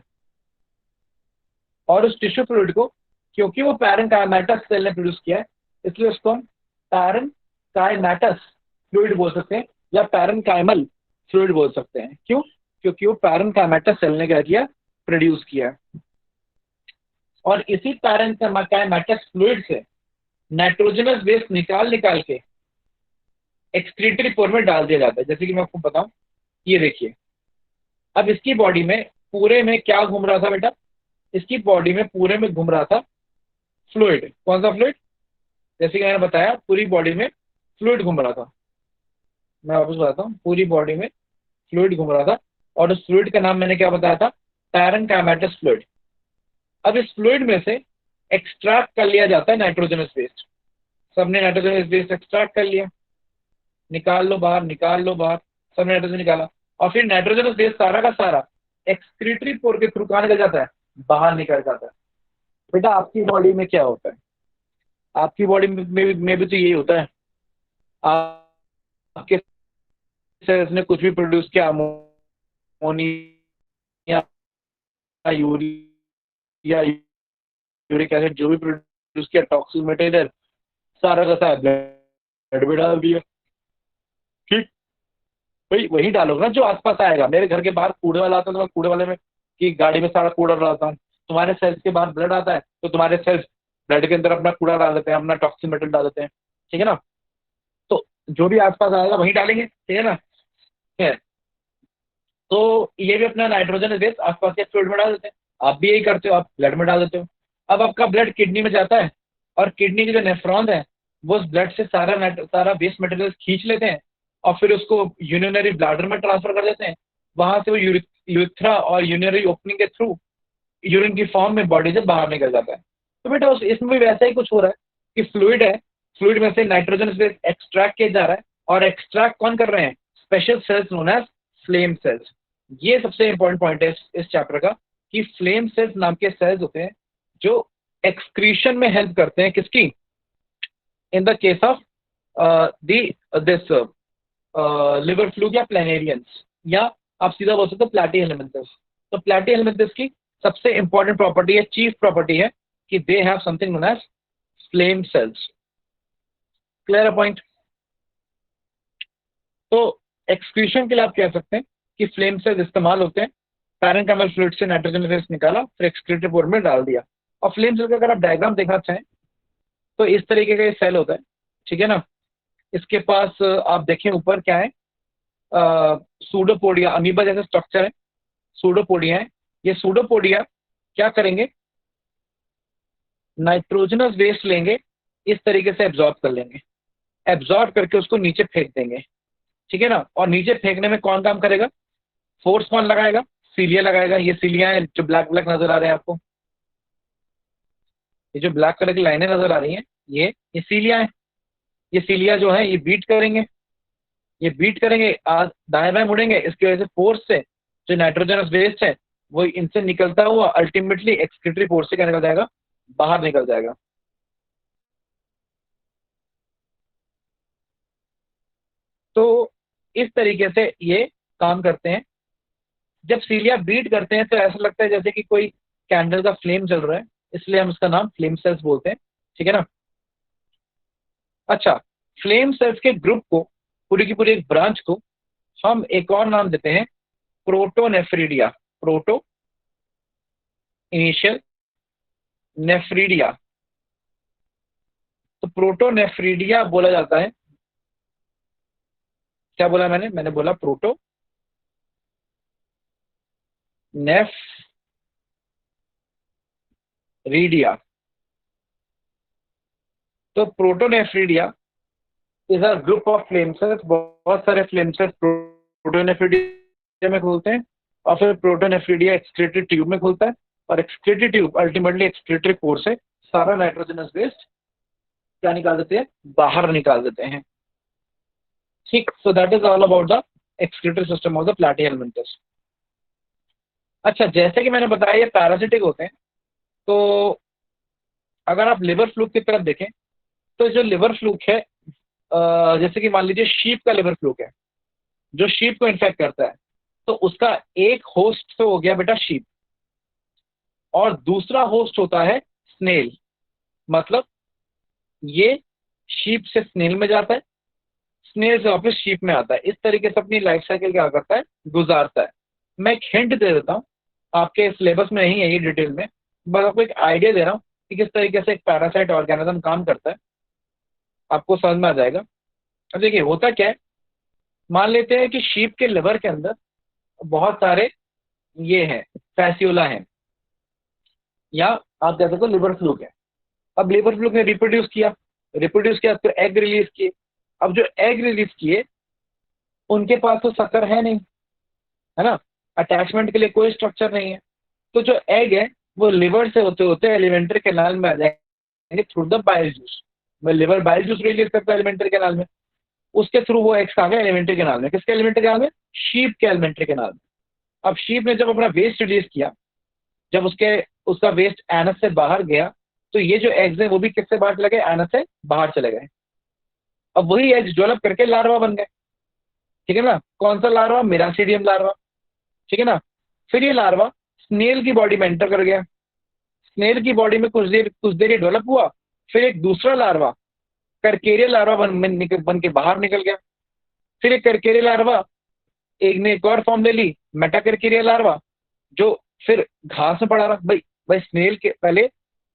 और उस टिश्यू फ्लूइड को, क्योंकि वो पैरेन्काइमेटस सेल ने प्रोड्यूस किया है, इसलिए उसको हम पैरेन्काइमेटस फ्लूइड बोल सकते हैं, या पैरेन्काइमल फ्लूइड बोल सकते हैं। क्यों? क्योंकि वो पैरेन्काइमेटस सेल ने क्या किया, प्रोड्यूस किया। और इसी पैरेन्काइमेटस फ्लूइड से नाइट्रोजनस वेस्ट निकाल के एक्सक्रीटरी पोर में डाल दिया जाता है। जैसे कि मैं आपको बताऊं, ये देखिए, अब इसकी बॉडी में पूरे में क्या घूम रहा था बेटा, इसकी बॉडी में पूरे में घूम रहा था फ्लूइड। कौन सा फ्लूइड? जैसे कि मैंने बताया पूरी बॉडी में फ्लूइड घूम रहा था। मैं वापस बताता हूँ, पूरी बॉडी में फ्लूइड घूम रहा था, और उस फ्लूइड का नाम मैंने क्या बताया था, पैरेन्काइमेटस फ्लूइड। अब इस फ्लूइड में से एक्सट्रैक्ट कर लिया जाता है नाइट्रोजनस वेस्ट। सबने नाइट्रोजनस वेस्ट एक्सट्रैक्ट कर लिया, निकाल लो बाहर, निकाल लो बाहर, सबने नाइट्रोजन निकाला, और फिर नाइट्रोजनस वेस्ट सारा का सारा एक्सक्रीटरी पोर के थ्रू कहाँ निकल जाता है, बाहर निकल जाता है। बेटा आपकी बॉडी में क्या होता है, आपकी बॉडी में भी तो यही होता है। आपके सेल्स ने कुछ भी प्रोड्यूस किया, अमोनिया, यूरिया, यूरिक एसिड, जो भी प्रोड्यूस किया, टॉक्सिक मटेरियल, सारा का सारा ब्लड में डाल दिया। ठीक, भाई वही डालोगे ना जो आसपास आएगा। मेरे घर के बाहर कूड़े वाला आता है तो मैं कूड़े वाले में की गाड़ी में सारा कूड़ा डालता हूँ। तुम्हारे सेल्स के बाहर ब्लड आता है तो तुम्हारे सेल्स ब्लड के अंदर अपना कूड़ा डाल देते हैं, अपना टॉक्सिक मटेरियल डाल देते हैं। ठीक है ना? तो जो भी आसपास आएगा वही डालेंगे। ठीक है ना? है। तो ये भी अपना नाइट्रोजन बेस आसपास के फ्लूइड में डाल देते हैं। आप भी यही करते हो, आप ब्लड में डाल देते हो। अब आपका ब्लड किडनी में जाता है और किडनी के जो नेफ्रॉन है वो उस ब्लड से सारा वेस्ट मटेरियल खींच लेते हैं और फिर उसको यूरिनरी ब्लैडर में ट्रांसफर कर देते हैं। वहां से वो यूरिथ्रा और यूरिनरी ओपनिंग के थ्रू यूरिन की फॉर्म में बॉडी से बाहर निकल जाता है। तो बेटा इसमें भी वैसा ही कुछ हो रहा है कि फ्लूइड है, फ्लूइड में से नाइट्रोजन बेस एक्सट्रैक्ट किया जा रहा है और एक्सट्रैक्ट कौन कर रहे हैं? Special cells known as flame cells. ये सबसे इंपॉर्टेंट पॉइंट है इस चैप्टर का कि फ्लेम सेल्स नाम के सेल्स होते हैं जो एक्सक्रीशन में हेल्प करते हैं। किसकी? In the case of this liver fluke या प्लेनेरियंस, या आप सीधा बोल सकते हो प्लैटी हेलमिंथस। तो प्लैटी हेलमिंथस की सबसे इंपॉर्टेंट प्रॉपर्टी है, चीफ प्रॉपर्टी है कि they have something known as flame cells. Clear point? तो एक्सक्रीशन के लिए आप कह सकते हैं कि फ्लेम सेल्स इस्तेमाल होते हैं। पैरेन्काइमल फ्लूइड से नाइट्रोजन बेस निकाला, फिर एक्सक्रीटरी पोर में डाल दिया। और फ्लेम सेल का अगर आप डायग्राम देखना चाहें तो इस तरीके का ये सेल होता है। ठीक है ना? इसके पास आप देखें ऊपर क्या है, सूडोपोडिया, अमीबा जैसा स्ट्रक्चर है, सूडोपोडिया है। ये सूडोपोडिया क्या करेंगे? नाइट्रोजनस वेस्ट लेंगे, इस तरीके से एब्जॉर्ब कर लेंगे, एब्जॉर्ब करके उसको नीचे फेंक देंगे। ठीक है ना? और नीचे फेंकने में कौन काम करेगा? फोर्स कौन लगाएगा? सीलिया लगाएगा। ये सीलिया है जो ब्लैक ब्लैक नजर आ रहे हैं आपको, ये जो ब्लैक कलर की लाइनें नजर आ रही हैं ये सीलिया है। ये सीलिया जो है ये बीट करेंगे, ये बीट करेंगे, दाएं बाएं मुड़ेंगे। इसकी वजह से फोर्स से जो नाइट्रोजनस वेस्ट है वो इनसे निकलता हुआ अल्टीमेटली एक्सक्रीटरी फोर्स से क्या निकल जाएगा? बाहर निकल जाएगा। तो इस तरीके से ये काम करते हैं। जब सीलिया बीट करते हैं तो ऐसा लगता है जैसे कि कोई कैंडल का फ्लेम चल रहा है, इसलिए हम इसका नाम फ्लेम सेल्स बोलते हैं। ठीक है ना? अच्छा, फ्लेम सेल्स के ग्रुप को, पूरी की पूरी एक ब्रांच को हम एक और नाम देते हैं प्रोटोनेफ्रिडिया। Proto initial nephridia. तो प्रोटोनेफ्रिडिया बोला जाता है। क्या बोला मैंने बोला प्रोटो नेफ्रिडिया। तो protonephridia is a group of flame cells. बहुत सारे फ्लेम सेल्स प्रोटोनेफ्रिडिया में खुलते हैं और फिर प्रोटोनेफ्रिडिया एक्सक्रीटरी ट्यूब में खुलता है और एक्सक्रीटरी ट्यूब अल्टीमेटली एक्सक्रीटरी पोर से सारा नाइट्रोजनस वेस्ट क्या निकाल देते हैं? बाहर निकाल देते हैं। ठीक, सो that is all about the excretory system of the platy helminths. अच्छा, जैसे कि मैंने बताया ये पैरासिटिक होते हैं। तो अगर आप लिवर फ्लूक की तरफ देखें तो जो लिवर फ्लूक है, जैसे कि मान लीजिए शीप का लिवर फ्लूक है जो शीप को इन्फेक्ट करता है, तो उसका एक होस्ट तो हो गया बेटा शीप, और दूसरा होस्ट होता है स्नेल। मतलब ये शीप से स्नेल में जाता है, स्नेल से वापस शीप में आता है। इस तरीके से अपनी लाइफ साइकिल क्या करता है? गुजारता है। मैं एक हिंट दे देता हूँ, आपके सिलेबस में नहीं है ये डिटेल में, बस आपको एक आइडिया दे रहा हूँ कि किस तरीके से एक पैरासाइट ऑर्गेनिज्म काम करता है, आपको समझ में आ जाएगा। अब देखिए होता क्या है, मान लेते हैं कि शीप के लिवर के अंदर बहुत सारे ये हैं, फैसियोला हैं, या आप कह सकते हो लिवर फ्लूक है। अब लिवर फ्लूक ने रिप्रोड्यूस किया तो एग रिलीज किए। अब जो एग रिलीज किए उनके पास तो सकर है नहीं, है ना? अटैचमेंट के लिए कोई स्ट्रक्चर नहीं है। तो जो एग है वो लिवर से होते होते एलिमेंट्री कैनाल में आ जाएंगे थ्रू द बाइल जूस। मैं लिवर बाइल जूस रिलीज करता है एलिमेंट्री कैनाल में, उसके थ्रू वो एग्स आ गए एलिमेंट्री कैनाल में। किसके एलिमेंट्री कैनाल में? शीप के एलिमेंट्री कैनाल में। अब शीप ने जब अपना वेस्ट रिलीज किया, जब उसका वेस्ट एनस से बाहर गया, तो ये जो एग्स है वो भी किससे बाहर चले गए? एनस से बाहर चले गए। अब वही एग्स डेवलप करके लार्वा बन गए। ठीक है ना। कौन सा लार्वा? मिरासीडियम लार्वा, ठीक है ना। फिर ये लार्वा स्नेल की बॉडी में एंटर कर गया, स्नेल की बॉडी में कुछ देर ये डेवलप हुआ, फिर एक दूसरा लार्वा करकेरिया लार्वा बन के बाहर निकल गया। फिर एक करकेरिया लार्वा एक ने एक और फॉर्म ले ली, मेटा करकेरिया लार्वा, जो फिर घास में पड़ा रहा। भाई भाई स्नेल के पहले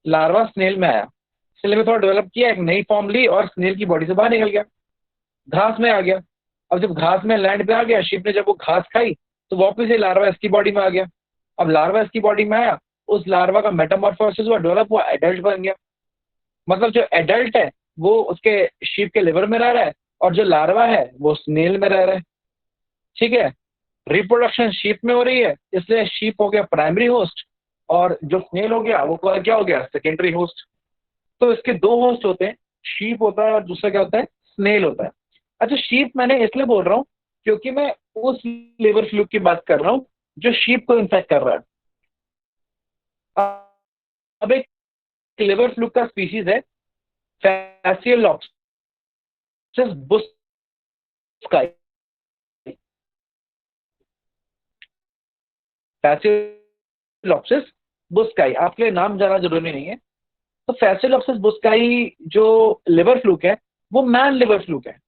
लार्वा स्नेल में आया, स्नेल में थोड़ा डेवलप किया, एक नई फॉर्म ली और स्नेल की बॉडी से बाहर निकल गया, घास में आ गया। अब जब घास में लैंड पे आ गया, शिप ने जब वो घास खाई तो वापस ये लार्वा इसकी बॉडी में आ गया। अब लार्वा इसकी बॉडी में आया, उस लार्वा का मेटामॉर्फोसिस हुआ, डेवलप हुआ, एडल्ट बन गया। मतलब जो एडल्ट है वो उसके शीप के लिवर में रह रहा है और जो लार्वा है वो स्नेल में रह रहा है, ठीक है। रिप्रोडक्शन शीप में हो रही है, इसलिए शीप हो गया प्राइमरी होस्ट और जो स्नेल हो गया वो क्या हो गया? Secondary host. तो इसके दो होस्ट होते हैं, शीप होता है और दूसरा क्या होता है? स्नेल होता है। अच्छा, शीप मैंने इसलिए बोल रहा हूँ क्योंकि मैं उस लिवर फ्लूक की बात कर रहा हूँ जो शीप को इन्फेक्ट कर रहा है। अब एक लिवर फ्लूक का स्पीशीज है फैसियोलॉप्सिस बुस्काई, फैसियोलॉप्सिस बुस्काई, आपके लिए नाम जाना जरूरी नहीं है। तो फैसियोलॉप्सिस बुस्काई जो लिवर फ्लूक है वो मैन लिवर फ्लूक है।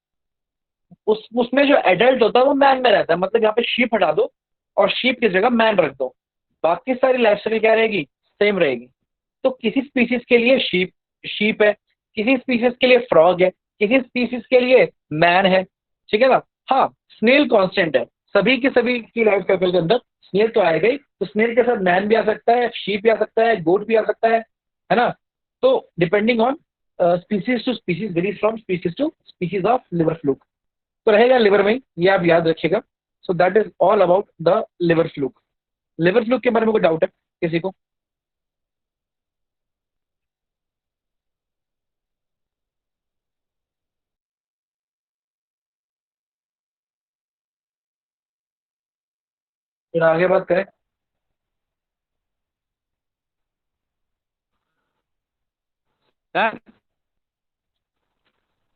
उसमें जो एडल्ट होता है वो मैन में रहता है, मतलब यहाँ पे शीप हटा दो और शीप की जगह मैन रख दो, बाकी सारी लाइफ स्टाइल क्या रहेगी? सेम रहेगी। तो किसी स्पीसीज के लिए शीप है, किसी स्पीसीज के लिए फ्रॉग है, किसी स्पीसीज के लिए मैन है, ठीक है ना। हाँ, स्नेल कांस्टेंट है, सभी की लाइफ साइकिल के अंदर स्नेल तो आएगा ही, तो स्नेल के साथ मैन भी आ सकता है, शीप भी आ सकता है, गोट भी आ सकता है ना। तो depending on species to species, varies from species to species of liver fluke. तो रहेगा लिवर में, ये आप याद रखिएगा। So that is all about the liver fluke. Liver fluke के बारे में कोई डाउट है किसी को? फिर आगे बात करें। सर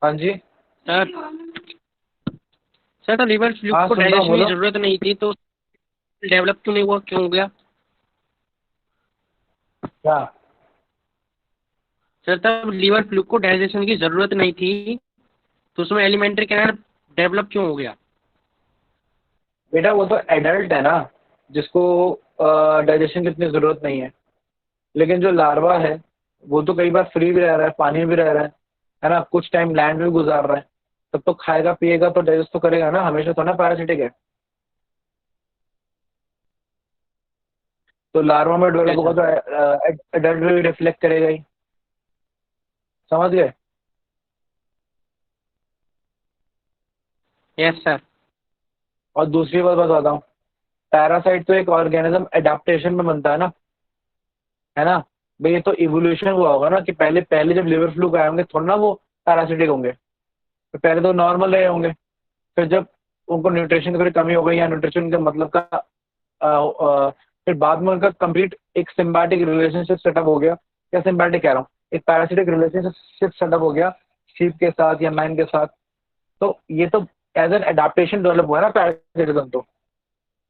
हाँ जी। सर सर तो लिवर फ्लूक हाँ को सुन रहा हूँ, डाइजेशन की बोलो। जरूरत नहीं थी तो डेवलप क्यों नहीं हुआ, क्यों हो गया? क्या? सर तब लिवर फ्लूक को डाइजेशन की जरूरत नहीं थी तो उसमें एलिमेंट्री कैनाल डेवलप क्यों हो गया? बेटा वो तो एडल्ट है ना, जिसको डाइजेशन की इतनी जरूरत नहीं है। लेकिन जो लार्वा है वो तो कई बार फ्री भी रह रहा है, पानी में भी रह रहा है ना, कुछ टाइम लैंड में भी गुजार रहा है, तब तो खाएगा पिएगा तो डाइजेस्ट तो करेगा ना, हमेशा तो ना पैरासिटिक है। तो लार्वा में डेवलप होगा तो एडल्ट में भी रिफ्लेक्ट करेगा ही, समझ गए? Yes sir. और दूसरी बात बताता हूँ, पैरासाइट तो एक ऑर्गेनिज्म एडाप्टेशन में बनता है ना। भाई ये तो इवोल्यूशन हुआ होगा ना, कि पहले पहले जब लिवर फ्लू आए होंगे थोड़ा ना वो पैरासिटिक होंगे, तो पहले तो नॉर्मल रहे होंगे। फिर जब उनको न्यूट्रिशन की थोड़ी कमी हो गई या न्यूट्रिशन के मतलब का फिर बाद में उनका कंप्लीट एक सिम्बायोटिक रिलेशनशिप सेटअप हो गया, क्या सिम्बायोटिक कह रहा हूँ, एक पैरासिटिक रिलेशनशिप सेटअप हो गया शीप के साथ या मैन के साथ। तो ये तो एज एन एडाप्टेशन डेवलप हुआ है ना पैरासिटिज्म, तो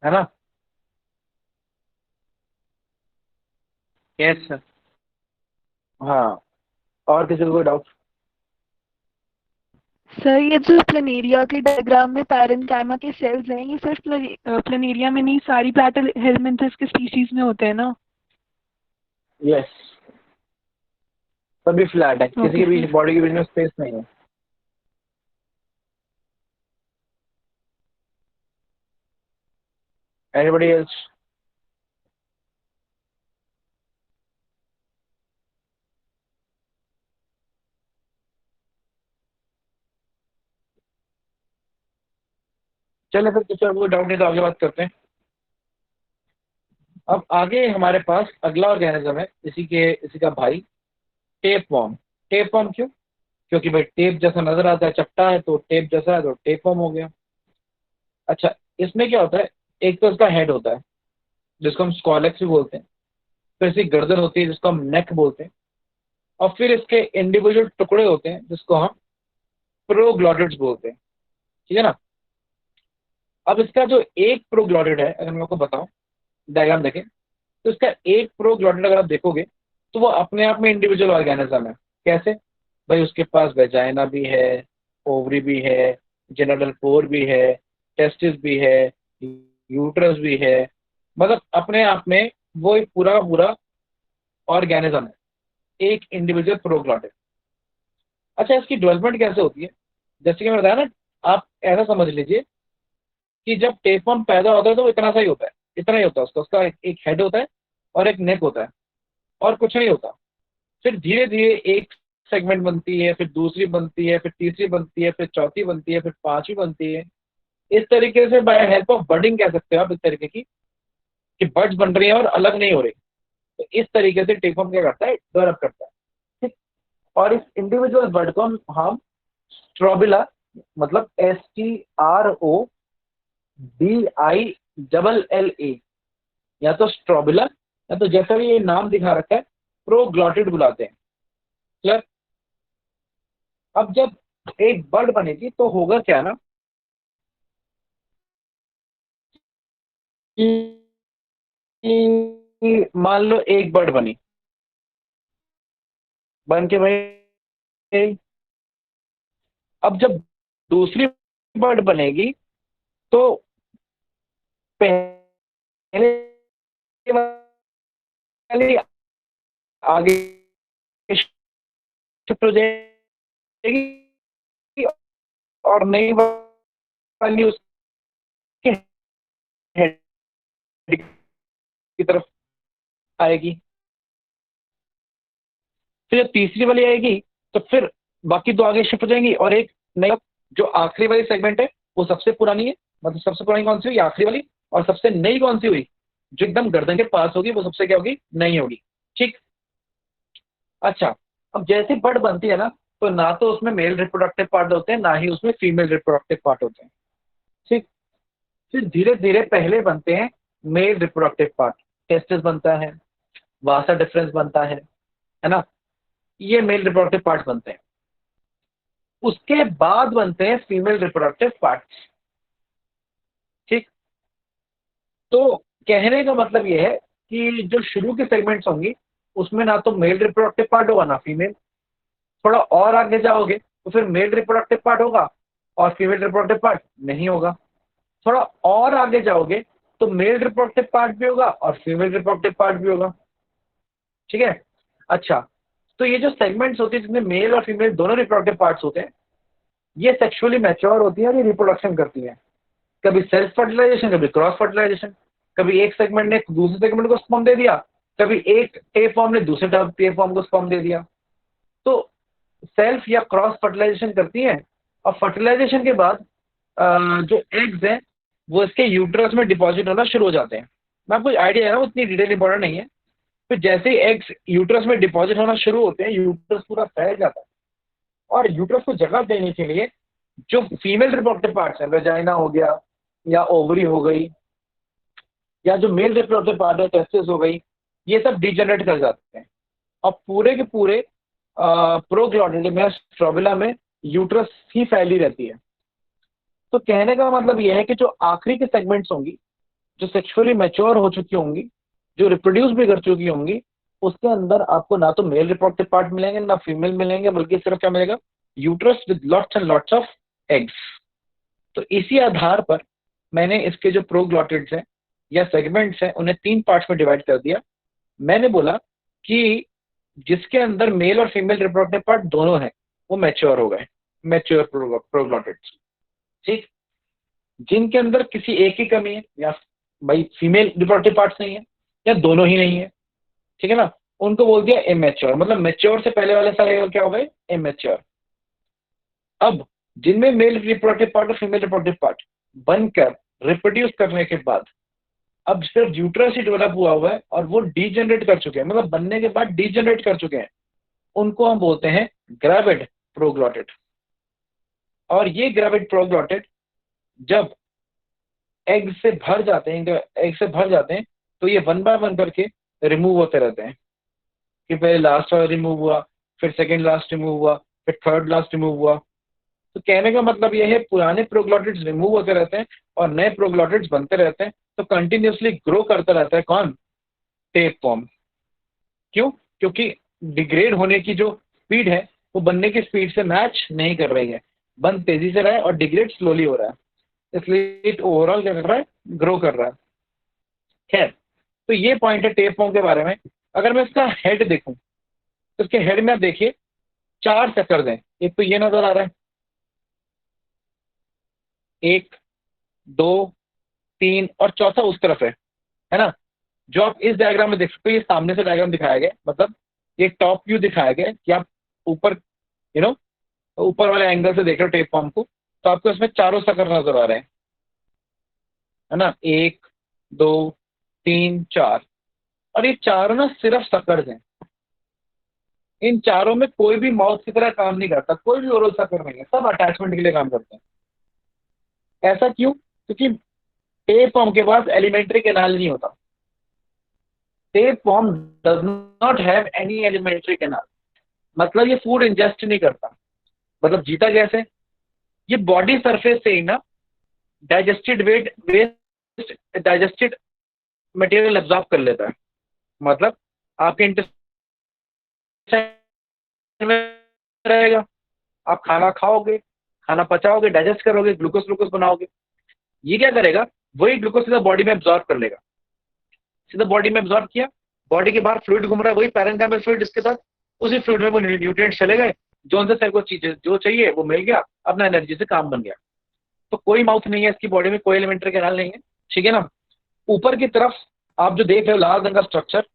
है ना। Yes sir. हाँ, और किसी को कोई डाउट? सर ये जो प्लेनेरिया के डायग्राम में पैरेन्काइमा के सेल्स हैं, ये सिर्फ प्लेनेरिया में नहीं, सारी प्लैटिहेलमिंथस के स्पीशीज में होते हैं ना? यस, सभी फ्लैट है, किसी के बीच बॉडी के बीच में स्पेस नहीं है। Anybody else? चलिए फिर कुछ और कोई डाउट नहीं तो आगे बात करते हैं। अब आगे हमारे पास अगला ऑर्गेनिज्म है इसी का भाई, टेप वॉर्म। टेप वॉर्म क्यों? क्योंकि भाई टेप जैसा नजर आता है, चपटा है तो टेप जैसा है तो टेप वॉर्म हो गया। अच्छा, इसमें क्या होता है, एक तो इसका हेड होता है जिसको हम स्कॉलेक्स भी बोलते हैं, फिर इसकी गर्दन होती है जिसको हम नेक बोलते हैं, और फिर इसके इंडिविजुअल टुकड़े होते हैं जिसको हम प्रोग्लॉटिड्स बोलते हैं, ठीक है ना। अब इसका जो एक प्रोग्लॉटिड है, अगर मैं आपको बताऊं, डायग्राम देखें, तो इसका एक प्रोग्लॉटिड अगर आप देखोगे तो वो अपने आप में इंडिविजुअल ऑर्गेनिज्म है। कैसे? भाई उसके पास वेजाइना भी है, ओवरी भी है, जेनिटल पोर भी है, टेस्टिस भी है, यूट्रस भी है, मतलब अपने आप में वो एक पूरा का पूरा ऑर्गेनिज्म है, एक इंडिविजुअल प्रोग्लॉटिड। अच्छा, इसकी डेवलपमेंट कैसे होती है? जैसे कि मैं बताया ना, आप ऐसा समझ लीजिए कि जब टेपवर्म पैदा होता है तो वो इतना सा ही होता है, इतना ही होता है उसका, उसका एक हेड होता है और एक नेक होता है और कुछ नहीं होता। फिर धीरे धीरे एक सेगमेंट बनती है, फिर दूसरी बनती है, फिर तीसरी बनती है, फिर चौथी बनती है, फिर पांचवी बनती है। इस तरीके से बाय हेल्प ऑफ बडिंग कह सकते हो आप, इस तरीके की कि बड्स बन रही है और अलग नहीं हो रही। तो इस तरीके से टेपवर्म क्या करता है, डेवलप करता है। ठीक। और इस इंडिविजुअल बड को हम स्ट्रोबिला, मतलब STROBILLA, या तो स्ट्रोबिला या तो जैसा भी ये नाम दिखा रखा है प्रोग्लॉटिड बुलाते हैं। क्लियर? अब जब एक बर्ड बनेगी तो होगा क्या ना कि मान लो एक बर्ड बनी, बन के भाई अब जब दूसरी बर्ड बनेगी तो पहले वाली आगे शिफ्ट हो जाएगी और नई वाली उसके हेड की तरफ आएगी। फिर जब तीसरी वाली आएगी तो फिर बाकी दो आगे शिफ्ट हो जाएंगी और एक नई, जो आखिरी वाली सेगमेंट है वो सबसे पुरानी है, मतलब सबसे पुरानी कौन सी हुई, आखिरी वाली, और सबसे नई कौन सी हुई, जो एकदम गर्दन के पास होगी, वो सबसे क्या होगी, नई होगी। ठीक। अच्छा, अब जैसे बर्ड बनती है ना, तो ना तो उसमें मेल रिप्रोडक्टिव पार्ट होते हैं, ना ही उसमें फीमेल रिप्रोडक्टिव पार्ट होते हैं। ठीक। फिर धीरे धीरे पहले बनते हैं मेल रिप्रोडक्टिव पार्ट, टेस्टिस बनता है, वासा डिफरेंस बनता है ना, ये मेल रिप्रोडक्टिव पार्ट बनते हैं। उसके बाद बनते हैं फीमेल रिप्रोडक्टिव पार्ट्स। ठीक। तो कहने का मतलब ये है कि जो शुरू के सेगमेंट्स होंगी उसमें ना तो मेल रिप्रोडक्टिव पार्ट होगा ना फीमेल। थोड़ा और आगे जाओगे तो फिर मेल रिप्रोडक्टिव पार्ट होगा और फीमेल रिप्रोडक्टिव पार्ट नहीं होगा। थोड़ा और आगे जाओगे तो मेल रिप्रोडक्टिव पार्ट भी होगा और फीमेल रिप्रोडक्टिव पार्ट भी होगा। ठीक है। अच्छा, तो ये जो सेगमेंट्स होती है जिसमें मेल और फीमेल दोनों रिप्रोडक्टिव पार्ट्स होते हैं, ये सेक्सुअली मैच्योर होती है और ये रिप्रोडक्शन करती है। कभी सेल्फ फर्टिलाइजेशन, कभी क्रॉस फर्टिलाइजेशन, कभी एक सेगमेंट ने दूसरे सेगमेंट को स्पर्म दे दिया, कभी एक टेप फॉर्म ने दूसरे टेप फॉर्म को स्पर्म दे दिया। तो सेल्फ या क्रॉस फर्टिलाइजेशन करती है और फर्टिलाइजेशन के बाद जो एग्स हैं वो इसके यूट्रस में डिपॉजिट होना शुरू हो जाते हैं। मैं आपको आइडिया है ना, उतनी डिटेल इंपॉर्टेंट नहीं है। फिर जैसे ही एग्स यूट्रस में डिपॉजिट होना शुरू होते हैं, यूट्रस पूरा फैल जाता है और यूट्रस को जगह देने के लिए जो फीमेल रिप्रोडक्टिव पार्ट्स हैं, वेजाइना हो गया या ओवरी हो गई, या जो मेल रिप्रोडक्टिव पार्ट है टेस्टिस हो गई, ये सब डिजेनरेट कर जाते हैं और पूरे के पूरे प्रोग्लॉटिड में, स्ट्रोबिला में यूट्रस ही फैली रहती है। तो कहने का मतलब यह है कि जो आखिरी के सेगमेंट्स होंगी, जो सेक्सुअली मैच्योर हो चुकी होंगी, जो रिप्रोड्यूस भी कर चुकी होंगी, उसके अंदर आपको ना तो मेल रिप्रोडक्टिव पार्ट मिलेंगे ना फीमेल मिलेंगे, बल्कि सिर्फ क्या मिलेगा, uterus with lots and lots of eggs. तो इसी आधार पर मैंने इसके जो प्रोग्लॉटिड्स हैं या सेगमेंट्स हैं उन्हें 3 पार्ट्स में डिवाइड कर दिया। मैंने बोला कि जिसके अंदर मेल और फीमेल रिप्रोडक्टिव पार्ट दोनों हैं वो मैच्योर हो गए, मैच्योर प्रोग्लॉटिड्स। ठीक। जिनके अंदर किसी एक की कमी है, या भाई फीमेल रिप्रोडक्टिव पार्ट्स नहीं है या दोनों ही नहीं है, ठीक है ना, उनको बोल दिया इमेच्योर। मतलब मैच्योर से पहले वाले सारे क्या हो गए, इमेच्योर। अब जिनमें मेल रिप्रोडक्टिव पार्ट और फीमेल रिप्रोडक्टिव पार्ट बनकर रिप्रोड्यूस करने के बाद अब सिर्फ यूट्रस ही डेवलप हुआ है और वो डीजेनरेट कर चुके हैं, मतलब बनने के बाद डीजेनरेट कर चुके हैं, उनको हम बोलते हैं ग्रेविड प्रोग्लॉटिड। और ये ग्रेविड प्रोग्लॉटिड जब एग से भर जाते हैं, तो ये 1 बाय 1 करके रिमूव होते रहते हैं कि पहले लास्ट वाला रिमूव हुआ, फिर सेकंड लास्ट रिमूव हुआ, फिर थर्ड लास्ट रिमूव हुआ। तो कहने का मतलब ये है पुराने प्रोग्लॉटिड्स रिमूव होते रहते हैं और नए प्रोग्लॉटिड्स बनते रहते हैं, तो कंटिन्यूसली ग्रो करता रहता है कौन? Tape form. क्यों? क्योंकि डिग्रेड होने की जो स्पीड है वो बनने की स्पीड से मैच नहीं कर रही है, बन तेजी से रहा है और डिग्रेड स्लोली हो रहा है, इसलिए ओवरऑल क्या कर रहा है? ग्रो कर रहा है। खैर, तो ये पॉइंट है टेप फॉर्म के बारे में। अगर मैं इसका हेड देखूं तो इसके हेड में आप देखिए 4 सेक्टर्स हैं। एक तो ये नजर आ रहा है, 1 2 3 और चौथा उस तरफ है ना? जो आप इस डायग्राम में देख सकते हो, ये सामने से डायग्राम दिखाया गया, मतलब ये टॉप व्यू दिखाया गया कि आप ऊपर ऊपर वाले एंगल से देख रहे हो टेप फॉर्म को, तो आपको इसमें चारों सकर नजर आ रहे हैं, है ना? 1 2 3 4, और ये चारों ना सिर्फ सकर्स हैं। इन चारों में कोई भी माउथ की तरह काम नहीं करता, कोई भी ओरल सकर नहीं है, सब अटैचमेंट के लिए काम करते हैं। ऐसा क्यों? क्योंकि टेप फॉर्म के पास एलिमेंट्री कैनाल नहीं होता। Tape form does not have any alimentary canal, मतलब ये फूड इंजेस्ट नहीं करता। मतलब जीता कैसे? ये बॉडी सरफेस से ही ना digested waste digested material absorb कर लेता है। मतलब आपके इंटेस्टाइन में रहेगा, आप खाना खाओगे, खाना पचाओगे, डाइजेस्ट करोगे, ग्लूकोज बनाओगे। ये क्या करेगा? वही ग्लूकोज सीधा बॉडी में एब्जॉर्ब कर लेगा। सीधा बॉडी में एब्जॉर्ब किया, बॉडी के बाहर फ्लूइड घूम रहा है, वही पैरेन्काइमल फ्लूइड इसके साथ, उसी फ्लूइड में वो न्यूट्रिएंट्स चले गए, जो उनसे सेल को चीजें जो चाहिए वो मिल गया, अपना एनर्जी से काम बन गया। तो कोई माउथ नहीं है इसकी बॉडी में, कोई एलिमेंट्री कैनाल नहीं है, ठीक है ना? ऊपर की तरफ आप जो देख रहे हो लाल रंग का स्ट्रक्चर,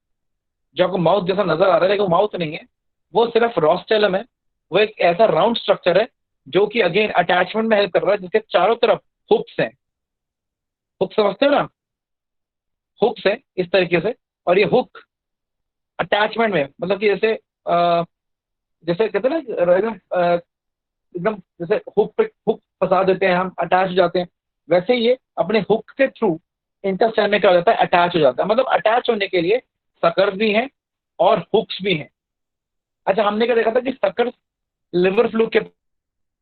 जो आपको माउथ जैसा नजर आ रहा है, लेकिन वो माउथ नहीं है, वो सिर्फ रोस्टेलम है। वो एक ऐसा राउंड स्ट्रक्चर है जो कि अगेन अटैचमेंट में हेल्प कर रहा है, जिसके चारों तरफ हुक्स हैं। हुक समझते हो ना? हुक्स है इस तरीके से, और ये हुक अटैचमेंट में, मतलब कि जैसे कहते हैं ना एकदम जैसे हुक पे हुक फंसा देते हैं हम, अटैच हो जाते हैं, वैसे ये अपने हुक के थ्रू इंटेस्टाइन में क्या हो जाता है? अटैच हो जाता है। मतलब अटैच होने के लिए सकर्स भी हैं और हुक्स भी हैं। अच्छा, हमने क्या देखा था कि सकर्स लिवर फ्लूक के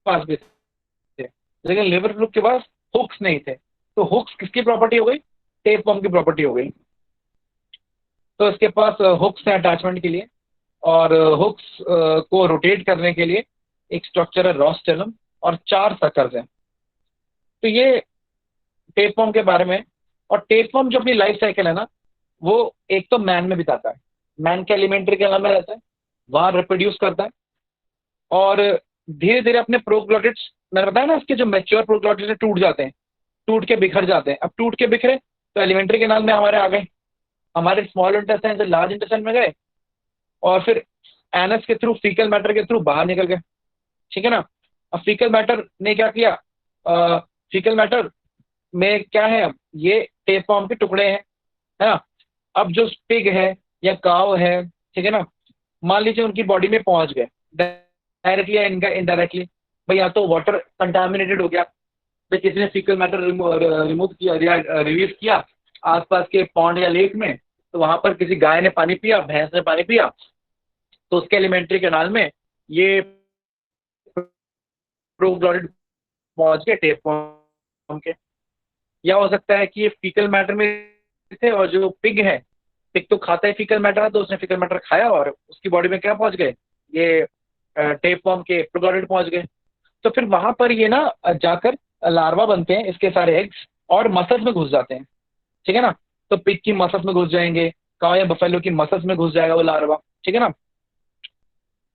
पास भी थे, लेकिन लिवर फ्लूक के पास हुक्स नहीं थे। तो हुक्स किसकी प्रॉपर्टी हो गई? टेप फॉर्म की प्रॉपर्टी हो गई। तो इसके पास हुक्स है अटैचमेंट के लिए, और हुक्स को रोटेट करने के लिए एक स्ट्रक्चर है रोस्टेलम, और 4 सकर्स हैं। तो ये टेप फॉर्म के बारे में। और टेप फॉर्म जो अपनी लाइफ साइकिल है ना, वो एक तो मैन में बिताता है, मैन के एलिमेंट्री कैनाल में रहता है, वहां रिप्रोड्यूस करता है, और धीरे धीरे अपने प्रोग्लॉटिड्स, मैंने बताया ना इसके जो मैच्योर प्रोग्लॉटिड्स टूट जाते हैं, टूट के बिखर जाते हैं। अब टूट के बिखरे तो एलिमेंट्री कैनाल में हमारे आ गए, हमारे स्मॉल इंटेस्टाइन से लार्ज इंटेस्टाइन में गए, और फिर एनएस के थ्रू, फीकल मैटर के थ्रू बाहर निकल गए, ठीक है ना? अब फीकल मैटर ने क्या किया? फीकल मैटर में क्या है? अब ये टेप फॉर्म के टुकड़े हैं, है ना? अब जो पिग है या काव है, ठीक है ना, मान लीजिए उनकी बॉडी में पहुंच गए डायरेक्टली या इनडायरेक्टली, भाई या तो वाटर कंटामिनेटेड हो गया, भाई किसी ने फीकल मैटर रिमूव किया या रिलीज किया आसपास के पॉन्ड या लेक में, तो वहां पर किसी गाय ने पानी पिया, भैंस ने पानी पिया, तो उसके एलिमेंट्री कैनाल में ये प्रोग्लॉटिड पहुंच गए टेप फॉर्म के। या हो सकता है कि ये फीकल मैटर में थे, और जो पिग है, पिग तो खाता है फीकल मैटर, तो उसने फीकल मैटर खाया और उसकी बॉडी में क्या पहुंच गए? ये टेप फॉर्म के प्रोग्लॉटिड पहुंच गए। तो फिर वहां पर ये ना जाकर लार्वा बनते हैं, इसके सारे एग्स, और मसल्स में घुस जाते हैं, ठीक है ना? तो पिग की मसल्स में घुस जाएंगे, काऊ या बफेलो की मसल्स में घुस जाएगा वो लार्वा, ठीक है ना?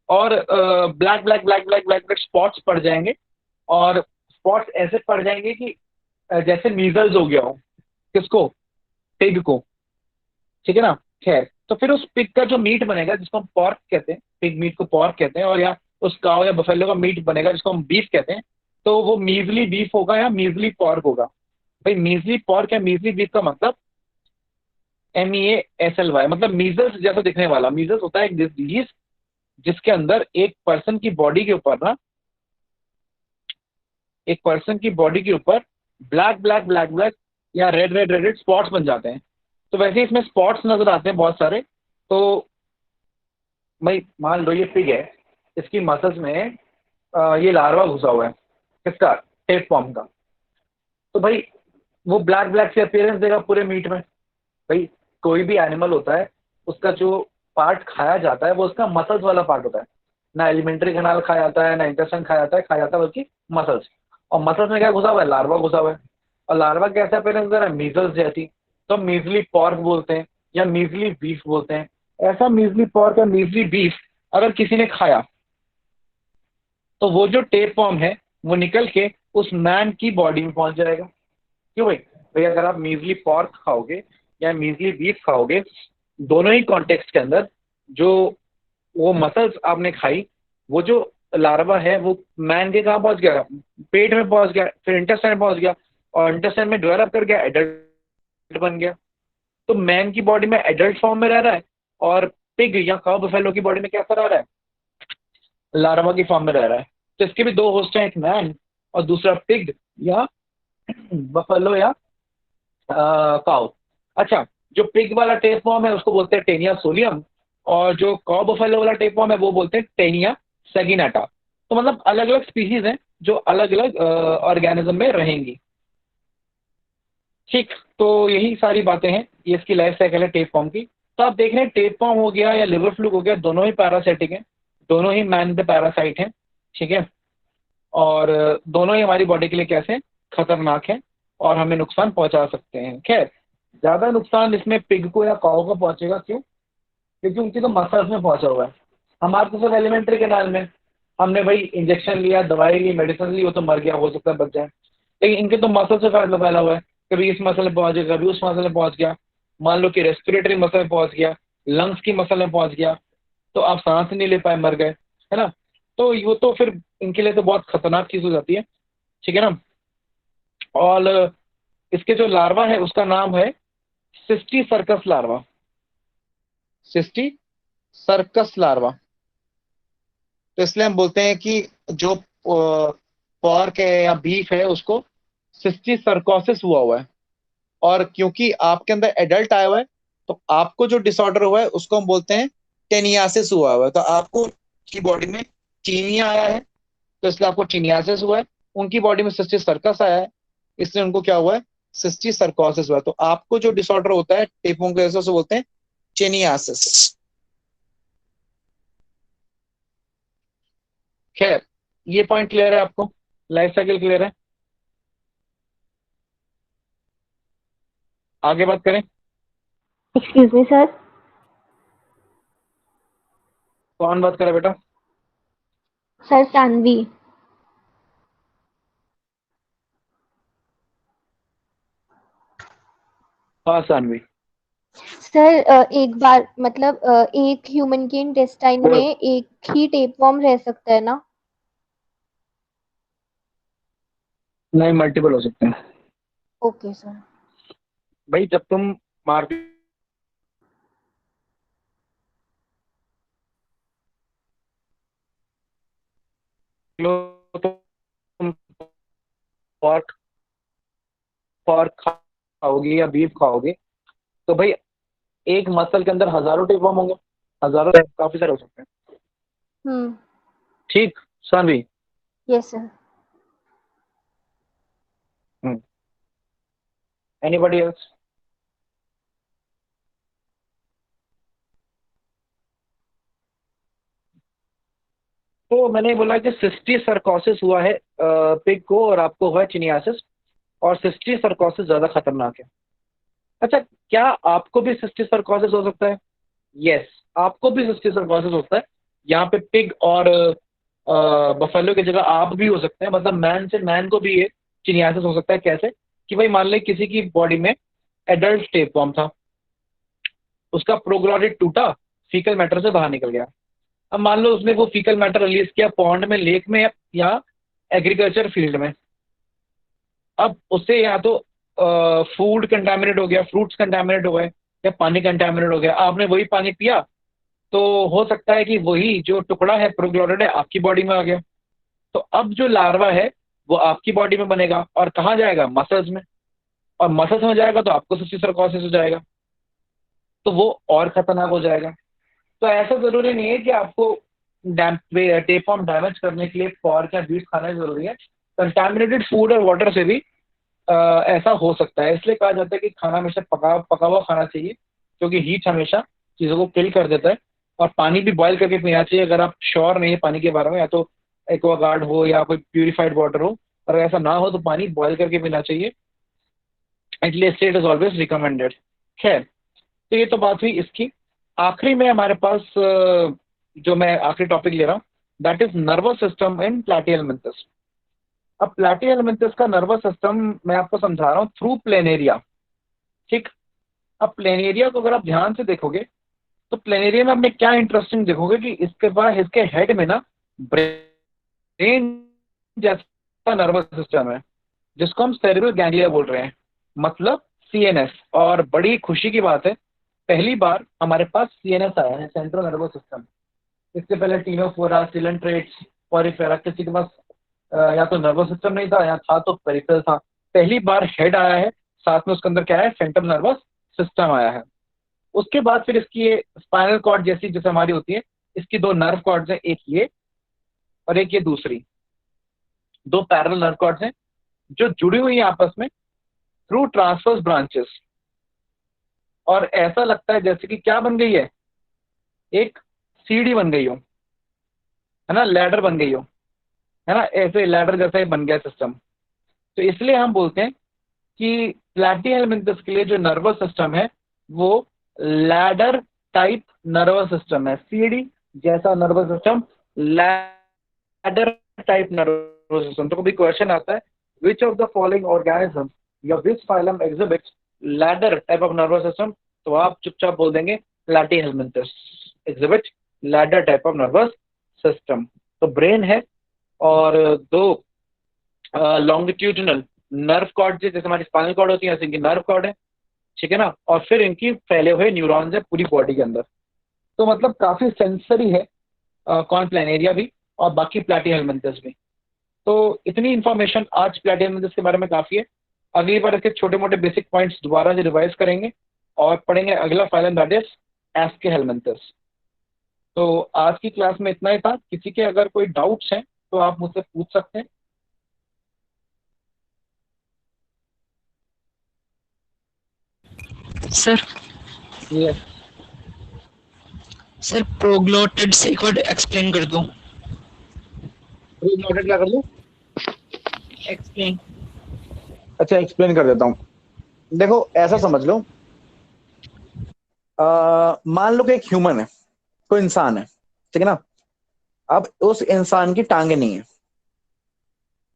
और black black black black black black spots पड़ जाएंगे, और स्पॉट्स ऐसे पड़ जाएंगे कि जैसे मीजल्स हो गया हो। किसको? पिग को, ठीक है ना? खैर, तो फिर उस पिग का जो मीट बनेगा, जिसको हम पॉर्क कहते हैं, पिग मीट को पॉर्क कहते हैं, और या उस काऊ या बफेलो का मीट बनेगा जिसको हम बीफ कहते हैं, तो वो मीजली बीफ होगा या मीजली पॉर्क होगा। भाई मीजली पॉर्क या मीजली बीफ का मतलब MEASLY, मतलब मीजल्स जैसा दिखने वाला। मीजल्स होता है एक डिजीज जिसके अंदर एक पर्सन की बॉडी के ऊपर ना, एक पर्सन की बॉडी के ऊपर ब्लैक ब्लैक ब्लैक ब्लैक या red red red red spots बन जाते हैं। तो वैसे इसमें स्पॉट्स नजर आते हैं बहुत सारे। तो भाई मान लो ये पिग है, इसकी मसल्स में ये लार्वा घुसा हुआ है, किसका? टेप फॉर्म का। तो भाई वो ब्लैक ब्लैक सी अपीयरेंस देगा पूरे मीट में। भाई कोई भी एनिमल होता है, उसका जो पार्ट खाया जाता है वो उसका मसल्स वाला पार्ट होता है। ना एलिमेंट्री कैनाल खाया जाता है, ना इंटेस्टाइन खाया जाता है, खाया जाता है बल्कि मसल्स। और मसल्स में क्या घुसा हुआ है? लार्वा घुसा हुआ है। और लार्वा कैसे अपीयरेंस दे रहा है? मीजल्स जैसी। तो मीजली पॉर्क बोलते हैं या मीजली बीफ बोलते हैं। ऐसा मीजली पॉर्क या मीजली बीफ अगर किसी ने खाया तो वो जो टेप फॉर्म है वो निकल के उस मैन की बॉडी में पहुंच जाएगा। क्यों भाई? भाई अगर आप मीजली पॉर्क खाओगे या मीजली बीफ खाओगे, दोनों ही कॉन्टेक्स्ट के अंदर जो वो मसल्स आपने खाई, वो जो लार्वा है वो मैन के कहाँ पहुंच गया? पेट में पहुंच गया, फिर इंटेस्टाइन में पहुंच गया, और इंटेस्टाइन में डेवलप कर गया, एडल्ट बन गया। तो मैन की बॉडी में एडल्ट फॉर्म में रह रहा है, और पिग या काऊ बफेलो की बॉडी में कैसा रह रहा है? लार्वा की फॉर्म में रह रहा है। तो इसके भी दो होस्ट हैं, एक मैन और दूसरा पिग या बफेलो या काऊ। अच्छा, जो पिग वाला टेप फॉर्म है उसको बोलते हैं टेनिया सोलियम, और जो काऊ बफेलो वाला टेप फॉर्म है वो बोलते हैं टेनिया सेगिनाटा। तो मतलब अलग अलग स्पीशीज हैं जो अलग अलग ऑर्गेनिज्म में रहेंगी। ठीक, तो यही सारी बातें हैं, ये इसकी लाइफ साइकिल है टेप फॉर्म की। तो आप देख रहे हैं टेप फॉर्म हो गया या लिवर फ्लूक हो गया, दोनों ही पैरासाइटिक हैं, दोनों ही मैन पे पैरासाइट हैं। ठीक है, और दोनों ही हमारी बॉडी के लिए कैसे खतरनाक हैं और हमें नुकसान पहुंचा सकते हैं। खैर, ज्यादा नुकसान इसमें पिग को या काऊ को पहुंचेगा। क्यों? क्योंकि उनकी तो मसल्स में पहुंचा हुआ है। हमारे तो सब एलिमेंट्री कैनाल में, हमने भाई इंजेक्शन लिया, दवाई ली, मेडिसिन ली, वो तो मर गया, हो सकता है बच जाए। लेकिन इनके तो मसल से फैला हुआ है, कभी इस मसल में पहुंच गया, कभी उस मसल में पहुंच गया। मान लो कि रेस्पिरेटरी मसल में पहुंच गया, लंग्स की मसल में पहुंच गया, तो आप सांस नहीं ले पाए, मर गए, है ना। तो वो तो फिर इनके लिए तो बहुत खतरनाक चीज हो जाती है। ठीक है ना। और इसके जो लार्वा है उसका नाम है cysticercus larva. Cysticercus larva. तो इसलिए हम बोलते हैं कि जो पॉर्क है या बीफ है उसको सिस्टी सर्कोसिस हुआ है। और क्योंकि आपके अंदर एडल्ट आया हुआ है, तो आपको जो डिसऑर्डर हुआ है उसको हम बोलते हैं टेनियासिस हुआ है। तो आपको की बॉडी में चीनिया आया है, तो इसलिए आपको टीनियासिस हुआ है। उनकी बॉडी में सिस्टिक सर्कस आया है, इसलिए उनको क्या हुआ है? सिस्टिक सर्कोसिस हुआ है। तो आपको जो डिसऑर्डर होता है टेपों के वजह से बोलते हैं चेनियासिस। खैर, ये पॉइंट क्लियर है आपको? लाइफ साइकिल क्लियर है? आगे बात करें। Excuse me sir. कौन बात करे बेटा? सर सानवी। हाँ सानवी। सर एक बार मतलब एक ह्यूमन के इंटेस्टाइन में एक ही टेपवर्म रह सकता है ना? नहीं, मल्टीपल हो सकते हैं। Okay sir. भाई जब तुम मार लो, तो तुम पॉर्क पॉर्क खाओगे या बीफ खाओगे, तो भाई एक मसल के अंदर हजारों टेपवर्म होंगे, हजारों, काफी सारे हो सकते हैं। हम्म। ठीक Saanvi. Yes sir. Anybody else? तो मैंने बोला कि सिस्टिक सर्कोसिस हुआ है पिग को, और आपको हुआ है चिनियासिस, और सिस्टिक सर्कोसिस ज्यादा खतरनाक है। अच्छा, क्या आपको भी सिस्टिक सर्कोसिस हो सकता है? यस, आपको भी सिस्टिक सर्कोसिस होता है। यहाँ पे पिग और बफेलो की जगह आप भी हो सकते हैं, मतलब मैन से मैन को भी ये चिनियासिस हो सकता है। कैसे? कि भाई मान लें किसी की बॉडी में एडल्ट टेपवर्म था, उसका प्रोग्लॉटिड टूटा, फीकल मैटर से बाहर निकल गया। अब मान लो उसने वो फीकल मैटर रिलीज किया पॉन्ड में, लेक में, या एग्रीकल्चर फील्ड में। अब उससे या तो फूड कंटामिनेट हो गया, फ्रूट्स कंटामिनेट हो गए, या पानी कंटामिनेट हो गया, आपने वही पानी पिया, तो हो सकता है कि वही जो टुकड़ा है प्रोग्लोटेड है आपकी बॉडी में आ गया। तो अब जो लार्वा है वो आपकी बॉडी में बनेगा, और कहाँ जाएगा? मसल्स में। और मसल्स में जाएगा तो आपको सिस्टिक सर्कोसिस हो जाएगा, तो वो और खतरनाक हो जाएगा। तो ऐसा जरूरी नहीं है कि आपको टेपवर्म डैमेज करने के लिए पॉर्क या बीफ खाना जरूरी है। कंटामिनेटेड फूड और वाटर से भी ऐसा हो सकता है। इसलिए कहा जाता है कि खाना हमेशा पका हुआ खाना चाहिए, क्योंकि हीट हमेशा चीज़ों को किल कर देता है। और पानी भी बॉयल करके पीना चाहिए अगर आप श्योर नहीं है पानी के बारे में, या तो एक्वागार्ड हो या कोई प्यूरिफाइड वाटर हो। अगर ऐसा ना हो तो पानी बॉयल करके पीना चाहिए, at least it is always recommended. खैर, तो ये तो बात हुई इसकी। आखिरी में हमारे पास जो मैं आखिरी टॉपिक ले रहा हूँ, that is nervous system in platyhelminthes. अब प्लैटिहेल्मिंथस का नर्वस सिस्टम मैं आपको समझा रहा हूँ थ्रू प्लेनेरिया। ठीक, अब प्लेनेरिया को अगर आप ध्यान से देखोगे तो प्लेनेरिया में आपने क्या इंटरेस्टिंग देखोगे कि इसके पास इसके हेड में ना ब्रेन जैसा नर्वस सिस्टम है, जिसको हम सेरेब्रल गैंग्लिया बोल रहे हैं, मतलब सीएनएस। और बड़ी खुशी की बात है, पहली बार हमारे पास सीएनएस आया है, सेंट्रल नर्वस सिस्टम। इससे पहले टीनोफोरा, सिलेंट्रेट्स, पॉरीफेरा, किसी के पास या तो नर्वस सिस्टम नहीं था या था तो पेरिफेरल था। पहली बार हेड आया है, साथ में उसके अंदर क्या है, सेंट्रल नर्वस सिस्टम आया है। उसके बाद फिर इसकी ये स्पाइनल कॉर्ड जैसी जैसे हमारी होती है, इसकी दो नर्व कॉर्ड्स हैं, एक ये और एक ये दूसरी, दो पैरेलल नर्व कॉर्ड्स हैं जो जुड़ी हुई हैं आपस में थ्रू ट्रांसवर्स ब्रांचेस। और ऐसा लगता है जैसे कि क्या बन गई है, एक सीढ़ी बन गई हो, है ना, लैडर बन गई हो, है ना, ऐसे लैडर जैसा ही बन गया सिस्टम। तो इसलिए हम बोलते हैं कि प्लैटिहेल्मिंथस के लिए जो नर्वस सिस्टम है वो लैडर टाइप नर्वस सिस्टम है, सीढ़ी जैसा nervous system, ladder type nervous system. तो कभी क्वेश्चन आता है which of the following organism या which phylum exhibits ladder type of nervous system, तो आप चुपचाप बोल देंगे platyhelminthes exhibit ladder type of nervous system. तो ब्रेन है और दो लॉन्गिट्यूडिनल नर्व कॉर्ड, जैसे हमारी स्पाइनल कॉर्ड होती है ऐसे इनकी नर्व कॉर्ड है, ठीक है ना, और फिर इनकी फैले हुए न्यूरॉन्स है पूरी बॉडी के अंदर। तो मतलब काफी सेंसरी है कॉर्न प्लेनेरिया भी और बाकी प्लैटिहेल्मिंथस भी। तो इतनी इंफॉर्मेशन आज प्लैटिहेल्मिंथस के बारे में काफी है। अगली बार इसके छोटे मोटे बेसिक पॉइंट्स दोबारा से रिवाइज करेंगे और पढ़ेंगे अगला फाइलम दैट इज एस्केहेल्मिंथस। तो आज की क्लास में इतना ही था। किसी के अगर कोई डाउट्स हैं तो आप मुझसे पूछ सकते हैं। सर यस सर प्रोग्लोटिड्स एक बार एक्सप्लेन कर दो। प्रोग्लोटिड क्या कर दूं? एक्सप्लेन। अच्छा, एक्सप्लेन कर देता हूँ। देखो ऐसा समझ लो, मान लो कि एक ह्यूमन है, कोई इंसान है, ठीक है ना। अब उस इंसान की टांगे नहीं है,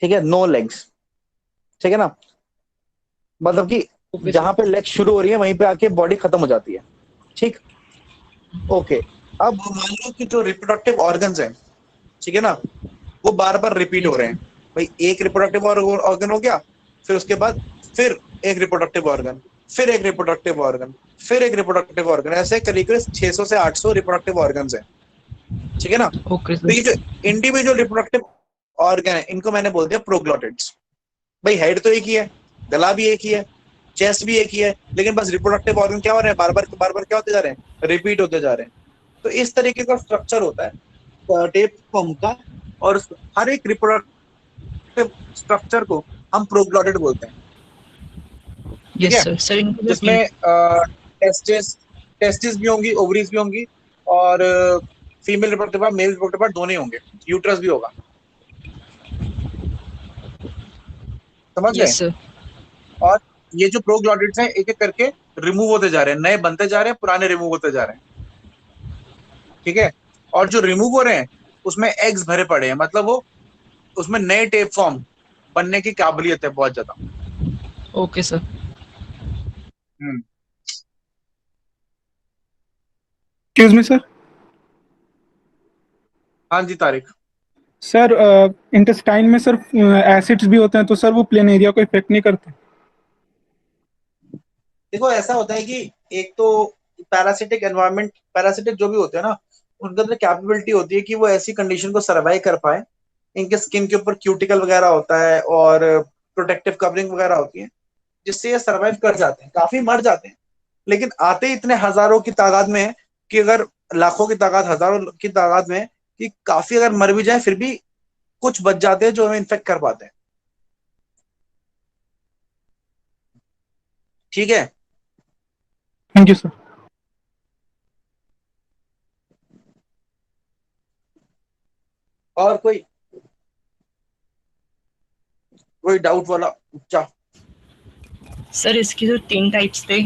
ठीक है, नो लेग्स, ठीक है ना, मतलब कि जहां पे लेग शुरू हो रही है वहीं पे आके बॉडी खत्म हो जाती है, ठीक। ओके, अब मान लो कि जो रिप्रोडक्टिव ऑर्गन्स हैं, ठीक है ना, वो बार बार रिपीट हो रहे हैं। भाई एक रिप्रोडक्टिव ऑर्गन हो गया, फिर उसके बाद फिर एक रिप्रोडक्टिव ऑर्गन, फिर एक रिप्रोडक्टिव ऑर्गन, फिर एक रिप्रोडक्टिव ऑर्गन, ऐसे करीब 600 से 800 रिप्रोडक्टिव ऑर्गन्स हैं, ठीक है ना। तो ये जो इंडिविजुअल रिप्रोडक्टिव ऑर्गन है इनको मैंने बोल दिया प्रोग्लोटिड्स। भाई हेड तो एक ही है, गला भी एक ही है, चेस्ट भी एक ही है, लेकिन बस रिप्रोडक्टिव ऑर्गन क्या हो रहे हैं, बार बार क्या होते जा रहे हैं, रिपीट होते जा रहे हैं। तो इस तरीके का स्ट्रक्चर होता है टेप फॉर्म का, और हर एक रिप्रोडक्टिव स्ट्रक्चर को हम प्रोग्लोटिड बोलते हैं। Yes sir. जिसमें टेस्टिस भी होंगी, ओवरीज भी होंगी, और female reproductive part, male reproductive part दोनों होंगे, यूट्रस भी होगा। समझ गए? और ये जो प्रोग्लोटिड्स हैं एक एक करके रिमूव होते जा रहे हैं, नए बनते जा रहे हैं, पुराने रिमूव होते जा रहे हैं, ठीक है। और जो रिमूव हो रहे हैं उसमें एग्स भरे पड़े हैं, मतलब वो उसमें नए टेप फॉर्म बनने की काबिलियत है बहुत ज्यादा। Okay sir. Excuse me sir. हाँ जी तारिक। सर इंटेस्टाइन में सर एसिड्स भी होते हैं, तो सर वो प्लेनेरिया को इफेक्ट नहीं करते? देखो ऐसा होता है कि एक तो पैरासिटिक एनवायरनमेंट, पैरासिटिक जो भी होते हैं ना, उनके अंदर कैपेबिलिटी होती है कि वो ऐसी कंडीशन को सर्वाइव कर पाए। इनके स्किन के ऊपर क्यूटिकल वगैरह होता है और प्रोटेक्टिव कवरिंग वगैरह होती है, जिससे ये सर्वाइव कर जाते हैं। काफी मर जाते हैं, लेकिन आते इतने हजारों की तादाद में है कि अगर लाखों की तादाद, हजारों की तादाद में कि काफी अगर मर भी जाए फिर भी कुछ बच जाते हैं जो हमें इन्फेक्ट कर पाते हैं। ठीक है। Thank you sir. और कोई डाउट वाला? क्या सर इसकी जो 3 टाइप्स थे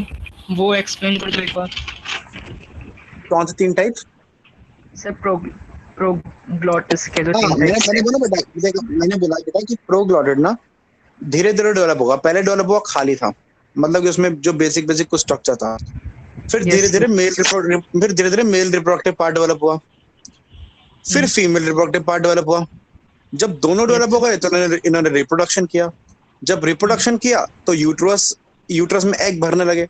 वो एक्सप्लेन कर दो एक बार। कौन से 3 टाइप्स? सर प्रोग्लॉटिस के जो हाँ 3 मैंने टाइप्स थे। मैंने बोला बेटा, देखो मैंने बोला बेटा कि प्रोग्लॉटेड ना धीरे धीरे डेवलप होगा। पहले डेवलप हुआ खाली था, मतलब कि उसमें जो बेसिक बेसिक कुछ स्ट्रक्चर था। फिर धीरे धीरे मेल रिप्रोडक्टिव पार्ट डेवलप हुआ, फिर फीमेल रिप्रोडक्टिव पार्ट डेवलप हुआ। जब दोनों डेवलप हो गए तो इन्होंने रिप्रोडक्शन किया। जब रिप्रोडक्शन किया तो यूट्रस में एग भरने लगे।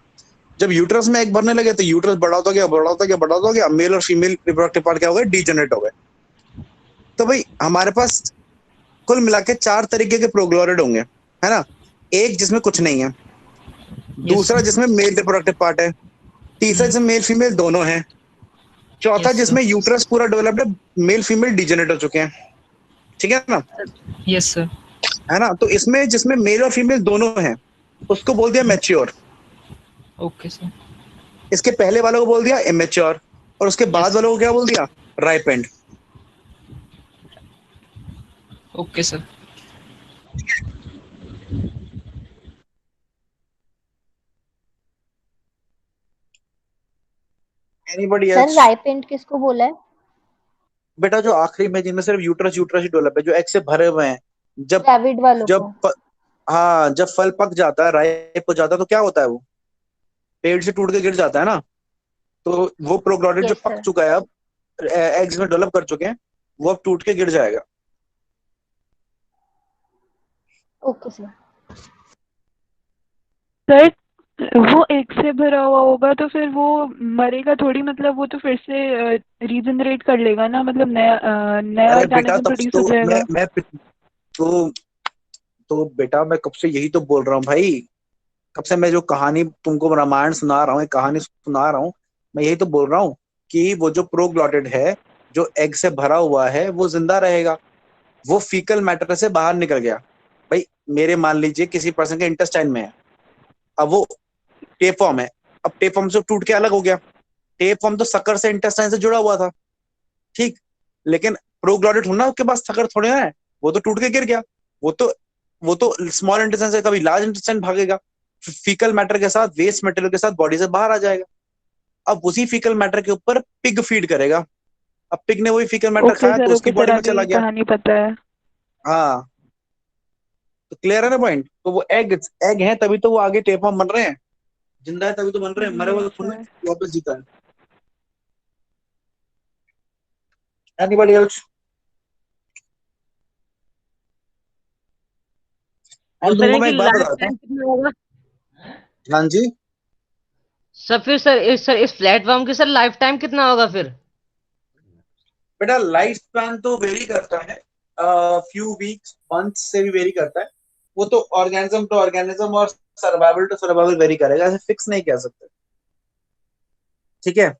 जब यूट्रस में एग भरने लगे तो यूट्रस बड़ा होता गया, मेल और फीमेल रिप्रोडक्टिव पार्ट क्या हो गए? डीजेनरेट हो गए। तो भाई हमारे पास कुल मिला के 4 तरीके के प्रोग्लोरेड होंगे, है ना। एक जिसमें कुछ नहीं है, दूसरा जिसमें मेल रिप्रोडक्टिव पार्ट है, तीसरा जिसमें मेल फीमेल दोनों हैं, चौथा जिसमें यूट्रस पूरा डेवलप्ड है, मेल फीमेल डीजेनरेट हो चुके हैं। ठीक है ना? Yes sir. है ना। तो इसमें जिसमें मेल और फीमेल दोनों हैं उसको बोल दिया मैच्योर। Okay sir. इसके पहले वालों को बोल दिया इमेच्योर, और उसके बाद वालों को क्या बोल दिया? Ripened. Okay sir. Anybody sir else? Ripened किसको बोला है? बेटा जो आखिरी में जिनमें सिर्फ यूट्रस ही डेवलप है, जो एग से भरे हुए हैं, जब ग्रेविड वालों जब को? हाँ जब फल पक जाता है, राइप हो जाता है, तो क्या होता है? वो पेड़ से टूट के गिर जाता है ना। तो वो प्रोग्लॉटिड जो यस पक सर। चुका है, अब एग्स में डेवलप कर चुके हैं, वो अब टूट के गिर जाएगा। Okay sir. सर वो एक से भरा हुआ होगा तो फिर वो मरेगा थोड़ी, मतलब वो तो फिर से रीजनरेट कर लेगा ना, मतलब नया अरे बेटा ऑर्गेनिज्म तब प्रोड्यूस हो तो जाएगा। मैं तो बेटा मैं कब से यही तो बोल रहा हूँ भाई। कब से मैं जो कहानी तुमको रामायण सुना रहा हूँ, एक कहानी सुना रहा हूँ, मैं यही तो बोल रहा हूँ कि वो जो प्रोग्लॉटेड है, जो एग से भरा हुआ है, वो जिंदा रहेगा। वो फीकल मैटर से बाहर निकल गया। भाई मेरे मान लीजिए किसी पर्सन के इंटेस्टाइन में है, अब वो टेप फॉर्म है, अब टेप फॉर्म से टूट के अलग हो गया। टेप फॉर्म तो सकर से इंटेस्टाइन से जुड़ा हुआ था, ठीक। लेकिन प्रोग्लॉटेड होना उसके पास सकर थोड़े ना है, वो तो टूट के गिर गया। वो तो स्मॉल इंटेस्टाइन से कभी लार्ज इंटेस्टाइन भागेगा, फीकल मैटर के साथ, वेस्ट मटेरियल के साथ बॉडी से बाहर आ जाएगा। अब उसी फीकल मैटर के ऊपर पिग फीड करेगा। अब पिग ने वही फीकल मैटर ओके खाया तो सर, उसकी ओके बॉडी सर, में आगे चला की गया। कहानी पता है। हाँ तो क्लियर है ना पॉइंट। तो वो एग है तभी तो वो आगे टेप फॉर्म बन रहे हैं, जिंदा है तभी तो बन रहे हैं, मरे हुए तो थोड़ी ना वापस जीता है। Anybody else? तो एंड सर तुमको मैं इनकी एक बात लाइफ बताता टाइम हूँ। कितना होगा? हाँ जी। सर फिर सर इस प्लेटफॉर्म की सर लाइफ टाइम कितना होगा फिर? बेटा लाइफ स्पैन तो वेरी करता है, फ्यू वीक्स मंथ्स से भी वेरी करता है। वो तो ऑर्गेनिज्म टू ऑर्गेनिज्म और सर्वाइवल टू सर्वाइवल वेरी करेगा, ऐसे फिक्स नहीं कह सकते। ठीक है।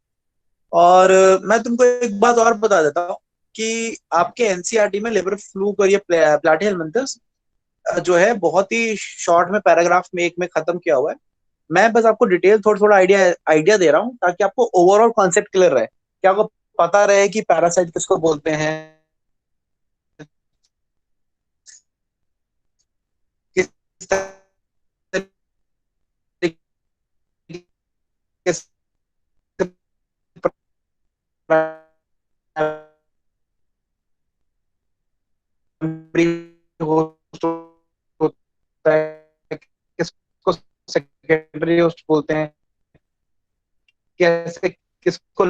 और मैं तुमको एक बात और बता देता हूँ कि आपके एनसीईआरटी में लिबर फ्लूक और ये प्लैटिहेलमिंथस जो है बहुत ही शॉर्ट में पैराग्राफ में एक में खत्म किया हुआ है। मैं बस आपको डिटेल थोड़ा थोड़ा आइडिया दे रहा हूँ ताकि आपको ओवरऑल कॉन्सेप्ट क्लियर रहे, कि आपको पता रहे कि पैरासाइट किसको बोलते हैं, किस तरीके से होस्ट होता है, किसको सेकेंडरी होस्ट बोलते हैं, कैसे किसको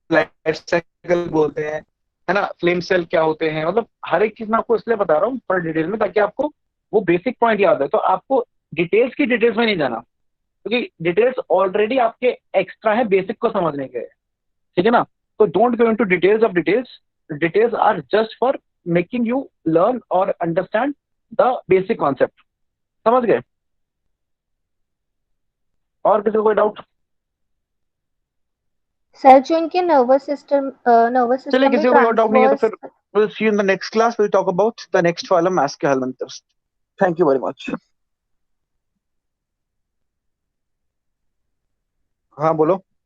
लाइफ साइकिल बोलते हैं, है ना, फ्लेम सेल क्या होते हैं, मतलब हर एक चीज मैं आपको इसलिए बता रहा हूँ थोड़ा डिटेल में ताकि आपको वो बेसिक पॉइंट याद है। तो आपको डिटेल्स की डिटेल्स में नहीं जाना, क्योंकि डिटेल्स ऑलरेडी आपके एक्स्ट्रा है बेसिक को समझने के, ठीक है ना। तो don't go into details of details. Details are just for making you learn और अंडरस्टैंड द बेसिक कॉन्सेप्ट। समझ गए? और किसी को कोई डाउट? सर जो इनके नर्वस चलिए सिस्टम में किसी को कोई और डाउट नहीं है तो ट्रांसवर्स। फिर we'll see you in the next class. We'll talk about the next phylum Aschelminthus. Thank you very much. हाँ बोलो।